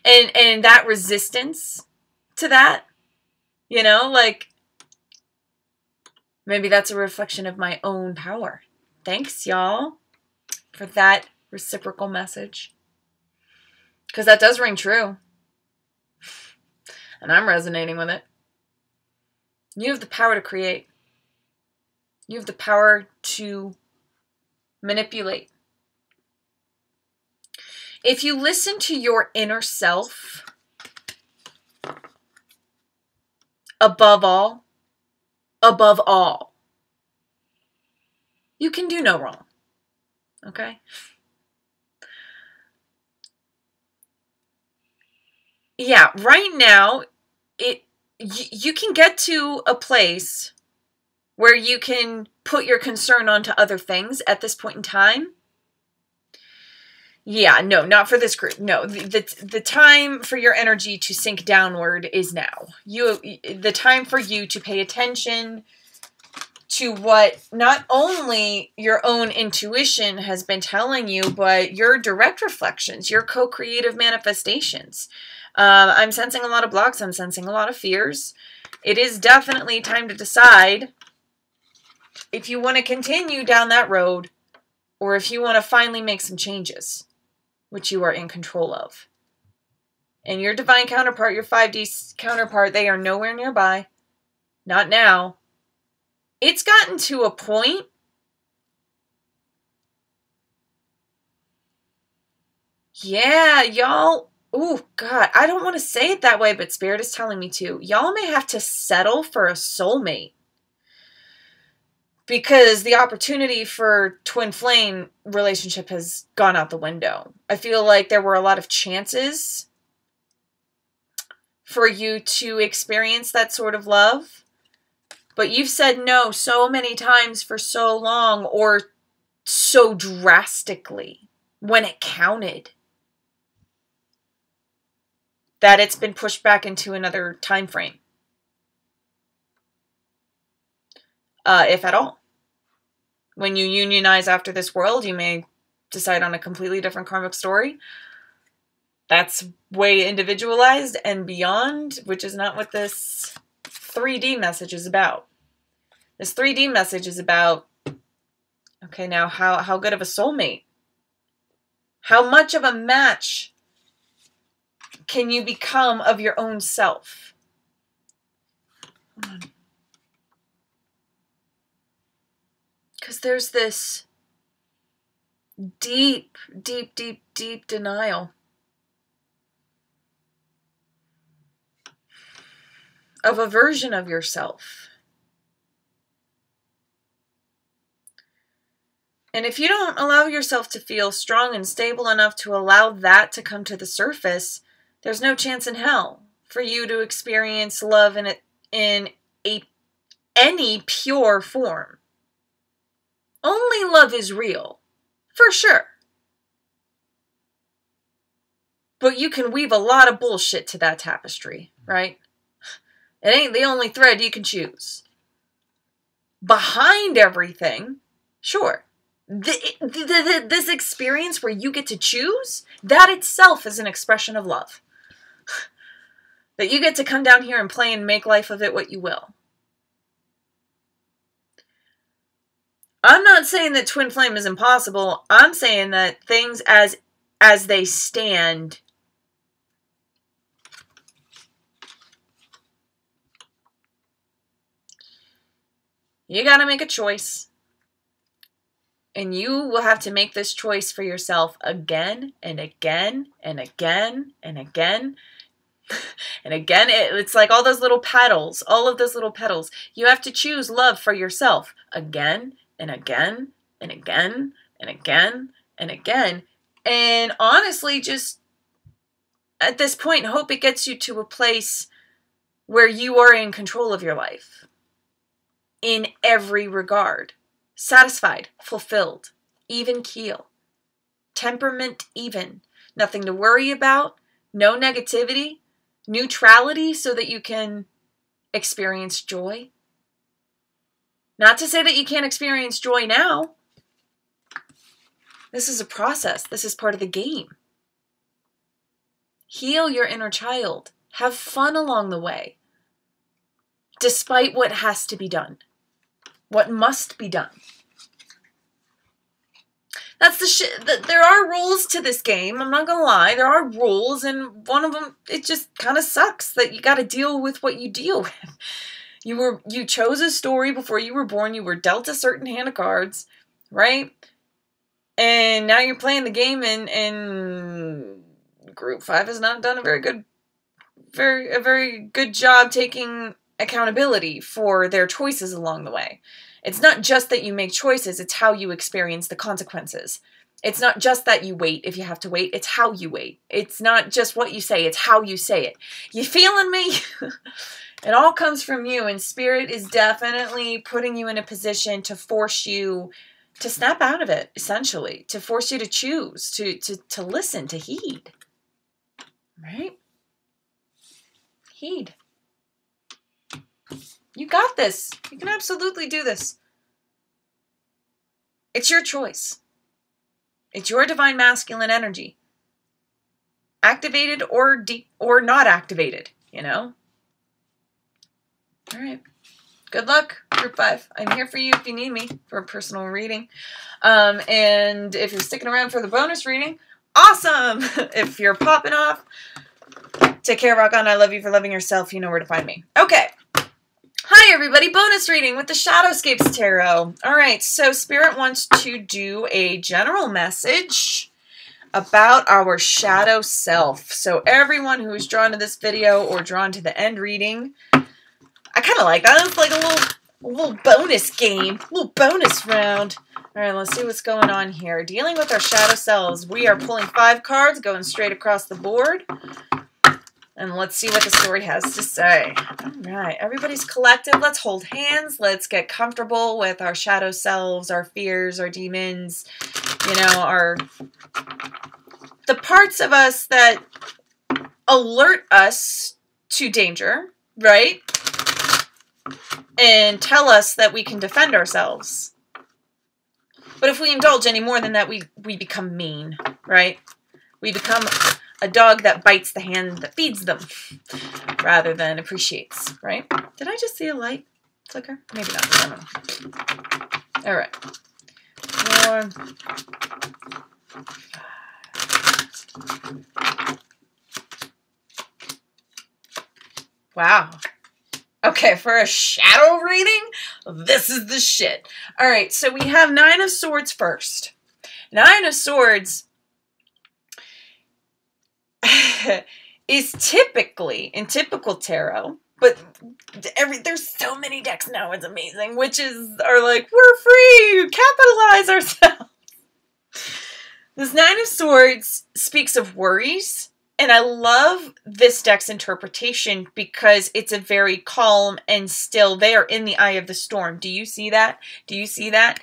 And that resistance to that, you know, like, maybe that's a reflection of my own power. Thanks, y'all, for that reciprocal message. Because that does ring true. And I'm resonating with it. You have the power to create. You have the power to manipulate. If you listen to your inner self, above all, you can do no wrong. Okay? Yeah, right now, you can get to a place where you can put your concern onto other things at this point in time. Yeah, no, not for this group. No, the time for your energy to sink downward is now. The time for you to pay attention to what not only your own intuition has been telling you, but your direct reflections, your co-creative manifestations. I'm sensing a lot of blocks. I'm sensing a lot of fears. It is definitely time to decide if you want to continue down that road or if you want to finally make some changes, which you are in control of. And your divine counterpart, your 5D counterpart, they are nowhere nearby. Not now. It's gotten to a point yeah, y'all. Oh, God. I don't want to say it that way, but Spirit is telling me to. Y'all may have to settle for a soulmate. Because the opportunity for twin flame relationship has gone out the window. I feel like there were a lot of chances for you to experience that sort of love. But you've said no so many times for so long, or so drastically when it counted, that it's been pushed back into another time frame. If at all. When you unionize after this world, you may decide on a completely different karmic story. That's way individualized and beyond, which is not what this 3D message is about. This 3D message is about, okay, now how good of a soulmate? How much of a match can you become of your own self? Hold on. Because there's this deep, deep, deep, deep denial of a version of yourself. And if you don't allow yourself to feel strong and stable enough to allow that to come to the surface, there's no chance in hell for you to experience love in any pure form. Only love is real, for sure. But you can weave a lot of bullshit to that tapestry, right? It ain't the only thread you can choose. Behind everything, sure. This experience where you get to choose, that itself is an expression of love. That you get to come down here and play and make life of it what you will. I'm not saying that twin flame is impossible. I'm saying that things as they stand, you gotta make a choice. And you will have to make this choice for yourself again and again and again and again. And again, it's like all those little petals, all of those little petals. You have to choose love for yourself again and again and again and again and again. And honestly, just at this point, hope it gets you to a place where you are in control of your life. In every regard. Satisfied, fulfilled, even keel. Temperament even. Nothing to worry about. No negativity. Neutrality so that you can experience joy. Not to say that you can't experience joy now. This is a process. This is part of the game. Heal your inner child. Have fun along the way. Despite what has to be done. What must be done. That's the shit. There are rules to this game. I'm not gonna lie. There are rules, and one of them, it just kind of sucks that you got to deal with what you deal with. You chose a story before you were born. You were dealt a certain hand of cards, right? And now you're playing the game, and Group 5 has not done a very good job taking accountability for their choices along the way. It's not just that you make choices, it's how you experience the consequences. It's not just that you wait if you have to wait. It's how you wait. It's not just what you say. It's how you say it. You feeling me? It all comes from you, and Spirit is definitely putting you in a position to force you to snap out of it, essentially, to force you to choose, to listen, to heed. Right? Heed. You got this. You can absolutely do this. It's your choice. It's your divine masculine energy. Activated or not activated, you know? All right. Good luck, Group 5. I'm here for you if you need me for a personal reading. And if you're sticking around for the bonus reading, awesome! If you're popping off, take care, rock on. I love you for loving yourself. You know where to find me. Okay. Hi, everybody. Bonus reading with the Shadowscapes Tarot. All right, so Spirit wants to do a general message about our shadow self. So everyone who is drawn to this video or drawn to the end reading, I kind of like that. It's like a little bonus game, a little bonus round. All right, let's see what's going on here. Dealing with our shadow selves. We are pulling 5 cards, going straight across the board. And let's see what the story has to say. All right, everybody's collective. Let's hold hands. Let's get comfortable with our shadow selves, our fears, our demons, you know, the parts of us that alert us to danger, right? And tell us that we can defend ourselves. But if we indulge any more than that, we become mean, right? We become a dog that bites the hand that feeds them rather than appreciates, right? Did I just see a light flicker? Maybe not. I don't know. All right. 4, 5. Wow. Okay, for a shadow reading, this is the shit. All right, so we have 9 of Swords first. 9 of Swords is typically, in typical tarot, but there's so many decks now, it's amazing. Witches are like, we're free, capitalize ourselves. This 9 of Swords speaks of worries, and I love this deck's interpretation because it's a very calm and still, they are in the eye of the storm. Do you see that? Do you see that?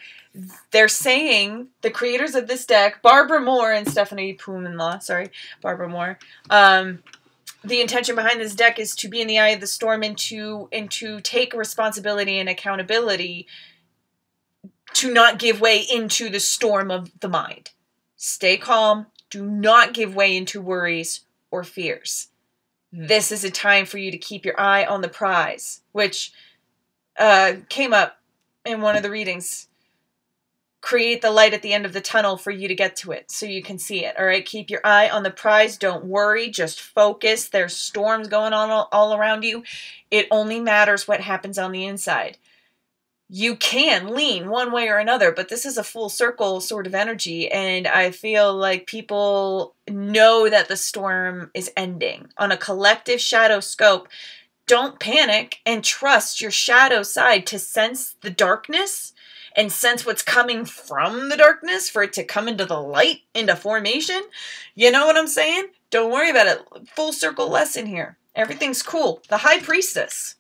They're saying, the creators of this deck, Barbara Moore and Stephanie Poominlaw, sorry, Barbara Moore, the intention behind this deck is to be in the eye of the storm and to take responsibility and accountability to not give way into the storm of the mind. Stay calm. Do not give way into worries or fears. This is a time for you to keep your eye on the prize, which came up in one of the readings. Create the light at the end of the tunnel for you to get to it so you can see it. All right, keep your eye on the prize. Don't worry, just focus. There's storms going on all around you. It only matters what happens on the inside. You can lean one way or another, but this is a full circle sort of energy, and I feel like people know that the storm is ending. On a collective shadow scope, don't panic and trust your shadow side to sense the darkness and sense what's coming from the darkness for it to come into the light, into formation. You know what I'm saying? Don't worry about it. Full circle lesson here. Everything's cool. The High Priestess.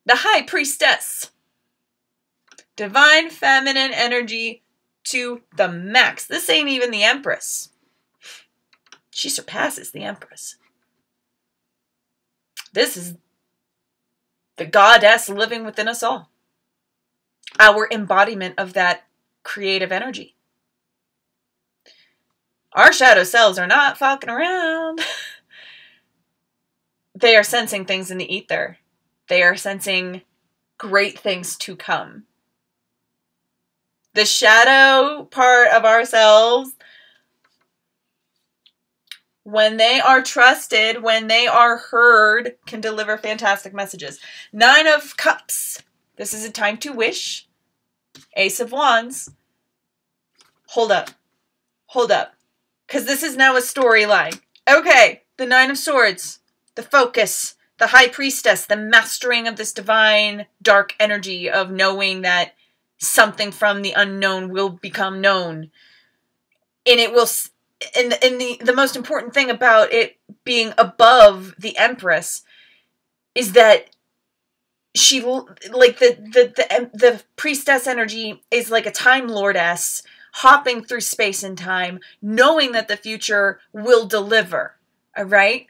The High Priestess. Divine feminine energy to the max. This ain't even the Empress. She surpasses the Empress. This is the goddess living within us all. Our embodiment of that creative energy. Our shadow selves are not fucking around. They are sensing things in the ether. They are sensing great things to come. The shadow part of ourselves, when they are trusted, when they are heard, can deliver fantastic messages. 9 of Cups. This is a time to wish. Ace of Wands. Hold up. Hold up. Because this is now a storyline. Okay, the 9 of Swords. The focus. The High Priestess. The mastering of this divine dark energy of knowing that something from the unknown will become known. And it will, and the most important thing about it being above the Empress is that she, like, the priestess energy is like a Time Lordess hopping through space and time, knowing that the future will deliver. All right?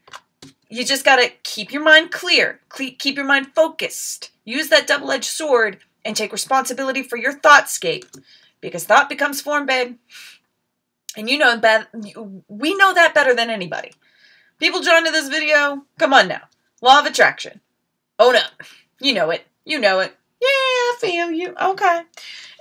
You just got to keep your mind clear, keep your mind focused. Use that double-edged sword and take responsibility for your thoughtscape, because thought becomes form, babe. And you know that, we know that better than anybody. People joined to this video, come on now. Law of attraction. Own up. You know it. You know it. Yeah, I feel you. Okay.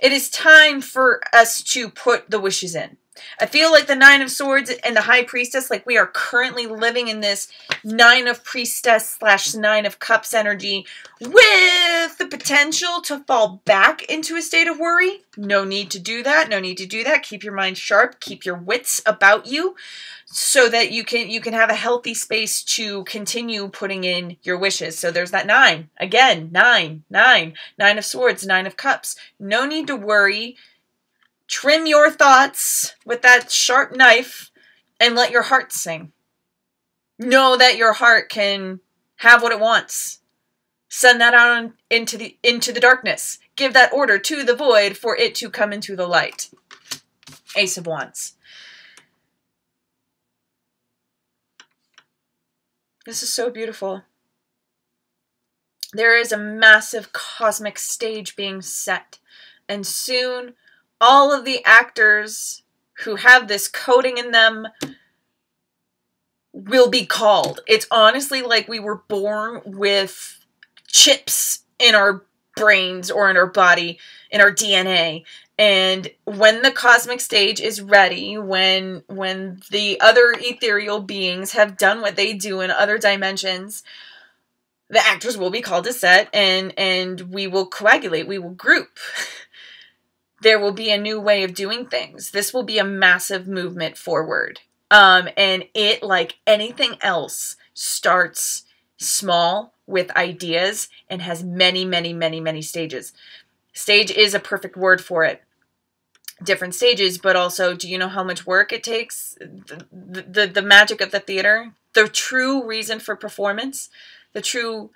It is time for us to put the wishes in. I feel like the Nine of Swords and the High Priestess, like we are currently living in this Nine of Priestess / Nine of Cups energy with the potential to fall back into a state of worry. No need to do that. No need to do that. Keep your mind sharp. Keep your wits about you so that you can have a healthy space to continue putting in your wishes. So there's that 9. Again, 9. 9 of Swords, 9 of Cups. No need to worry. Trim your thoughts with that sharp knife and let your heart sing. Know that your heart can have what it wants. Send that out into the darkness. Give that order to the void for it to come into the light. Ace of Wands. This is so beautiful. There is a massive cosmic stage being set, and soon all of the actors who have this coding in them will be called. It's honestly like we were born with chips in our brains or in our body, in our DNA. And when the cosmic stage is ready, when the other ethereal beings have done what they do in other dimensions, the actors will be called to set, and we will coagulate, we will group. There will be a new way of doing things. This will be a massive movement forward. And it, like anything else, starts small with ideas and has many, many, many, many stages. Stage is a perfect word for it. Different stages, but also, do you know how much work it takes? The magic of the theater, the true reason for performance, the true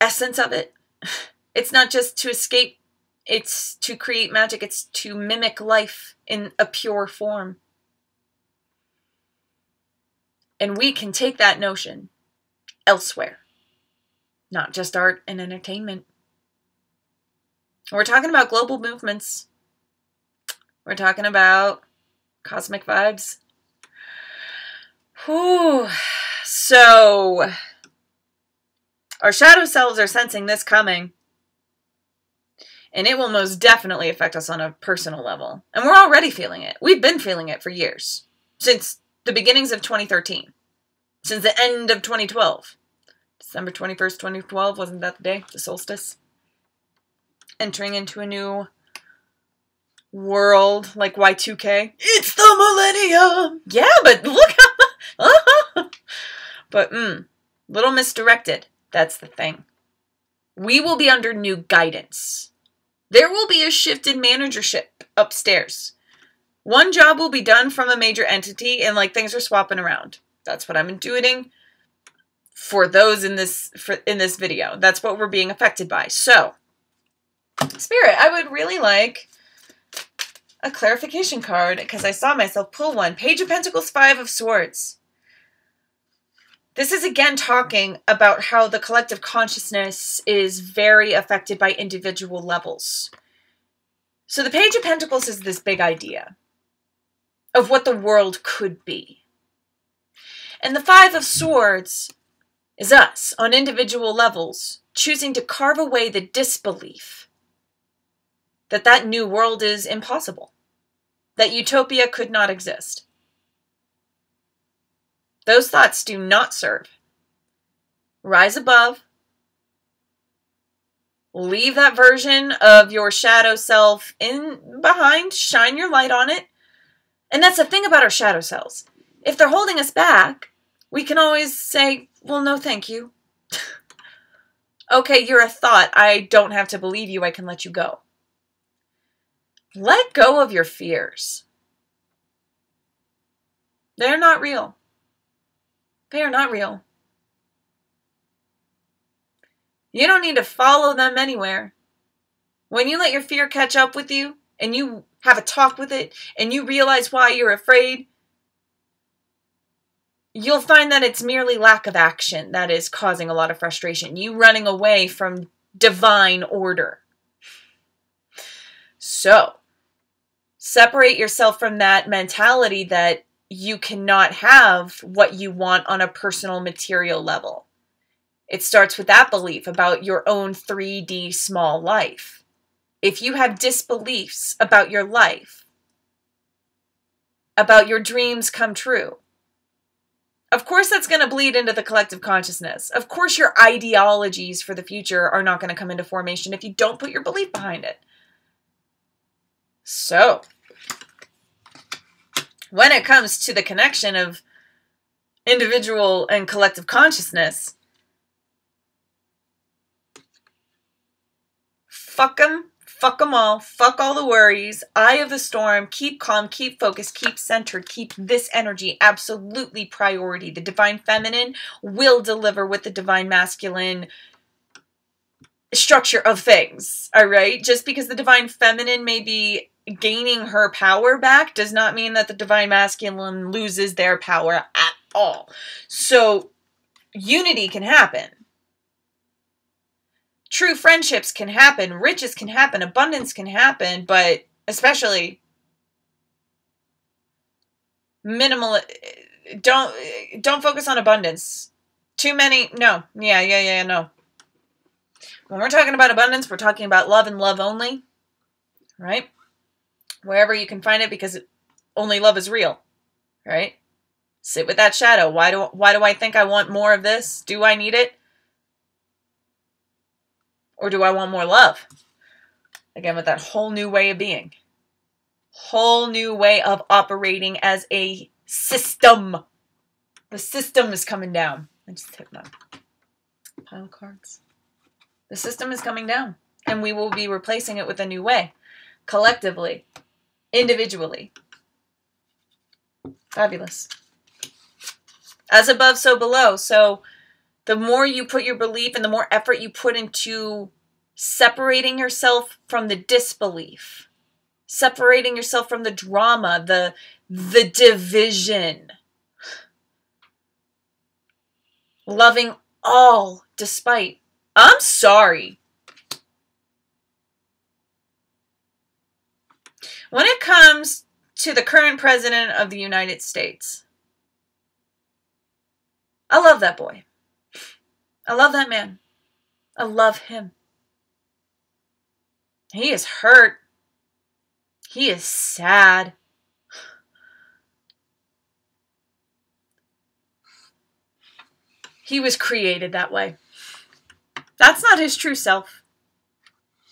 essence of it. It's not just to escape. It's to create magic. It's to mimic life in a pure form. And we can take that notion elsewhere. Not just art and entertainment. We're talking about global movements. We're talking about cosmic vibes. Whew. So, our shadow selves are sensing this coming. And it will most definitely affect us on a personal level. And we're already feeling it. We've been feeling it for years. Since the beginnings of 2013. Since the end of 2012. December 21st, 2012, wasn't that the day? The solstice. Entering into a new world, like Y2K. It's the millennium! Yeah, but look how... But, little misdirected. That's the thing. We will be under new guidance. There will be a shift in managership upstairs. One job will be done from a major entity, and like things are swapping around. That's what I'm intuiting for those in this video. That's what we're being affected by. So, Spirit, I would really like a clarification card because I saw myself pull one. Page of Pentacles, 5 of Swords. This is again talking about how the collective consciousness is very affected by individual levels. So the Page of Pentacles is this big idea of what the world could be. And the 5 of Swords is us on individual levels choosing to carve away the disbelief that that new world is impossible, that utopia could not exist. Those thoughts do not serve. Rise above. Leave that version of your shadow self in behind. Shine your light on it. And that's the thing about our shadow selves. If they're holding us back, we can always say, well, no, thank you. Okay, you're a thought. I don't have to believe you. I can let you go. Let go of your fears. They're not real. They are not real. You don't need to follow them anywhere. When you let your fear catch up with you and you have a talk with it and you realize why you're afraid, you'll find that it's merely lack of action that is causing a lot of frustration. You running away from divine order. So, separate yourself from that mentality that you cannot have what you want on a personal material level. It starts with that belief about your own 3D small life. If you have disbeliefs about your life, about your dreams come true, of course that's going to bleed into the collective consciousness. Of course your ideologies for the future are not going to come into formation if you don't put your belief behind it. So, when it comes to the connection of individual and collective consciousness, fuck them all, fuck all the worries, eye of the storm, keep calm, keep focused, keep centered, keep this energy absolutely priority. The divine feminine will deliver with the divine masculine structure of things, all right? Just because the divine feminine may be gaining her power back does not mean that the divine masculine loses their power at all. So, unity can happen. True friendships can happen, riches can happen, abundance can happen, but especially minimal. Don't focus on abundance. Too many, no. Yeah, no. When we're talking about abundance, we're talking about love and love only, right? Wherever you can find it, because only love is real, right? Sit with that shadow. Why do I think I want more of this? Do I need it? Or do I want more love? Again, with that whole new way of being. Whole new way of operating as a system. The system is coming down. I just hit that pile of cards. The system is coming down. And we will be replacing it with a new way. Collectively. Individually. Fabulous. As above, so below. So, the more you put your belief and the more effort you put into separating yourself from the disbelief, separating yourself from the drama, the division, loving all despite, I'm sorry. When it comes to the current president of the United States, I love that boy. I love that man. I love him. He is hurt. He is sad. He was created that way. That's not his true self.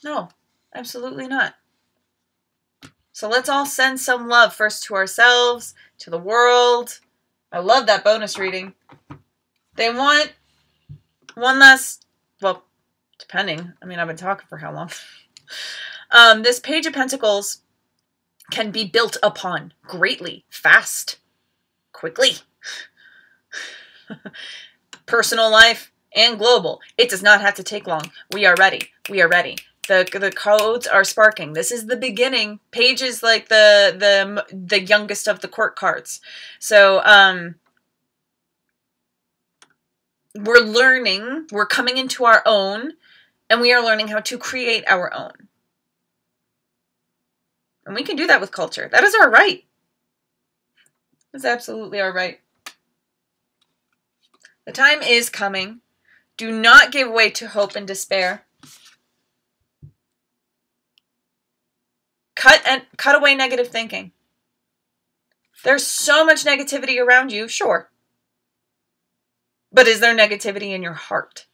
No, absolutely not. So let's all send some love first to ourselves, to the world. I love that bonus reading. They want one last, well, depending. I mean, I've been talking for how long? This Page of Pentacles can be built upon greatly, fast, quickly. Personal life and global. It does not have to take long. We are ready. We are ready. The codes are sparking. This is the beginning. Page is like the youngest of the court cards. So, we're learning, we're coming into our own, and we are learning how to create our own. And we can do that with culture. That is our right. It's absolutely our right. The time is coming. Do not give way to hope and despair. Cut away negative thinking. There's so much negativity around you, sure. But is there negativity in your heart?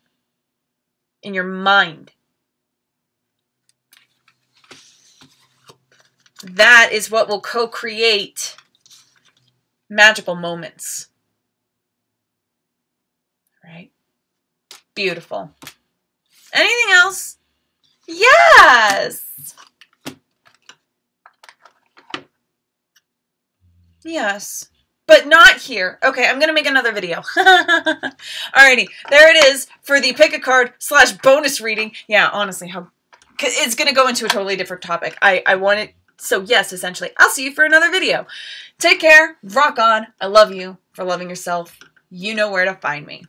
In your mind? That is what will co-create magical moments. Right? Beautiful. Anything else? Yes! Yes. but not here. Okay, I'm going to make another video. Alrighty, there it is for the pick a card / bonus reading. Yeah, honestly, it's going to go into a totally different topic. I want it. So yes, essentially, I'll see you for another video. Take care. Rock on. I love you for loving yourself. You know where to find me.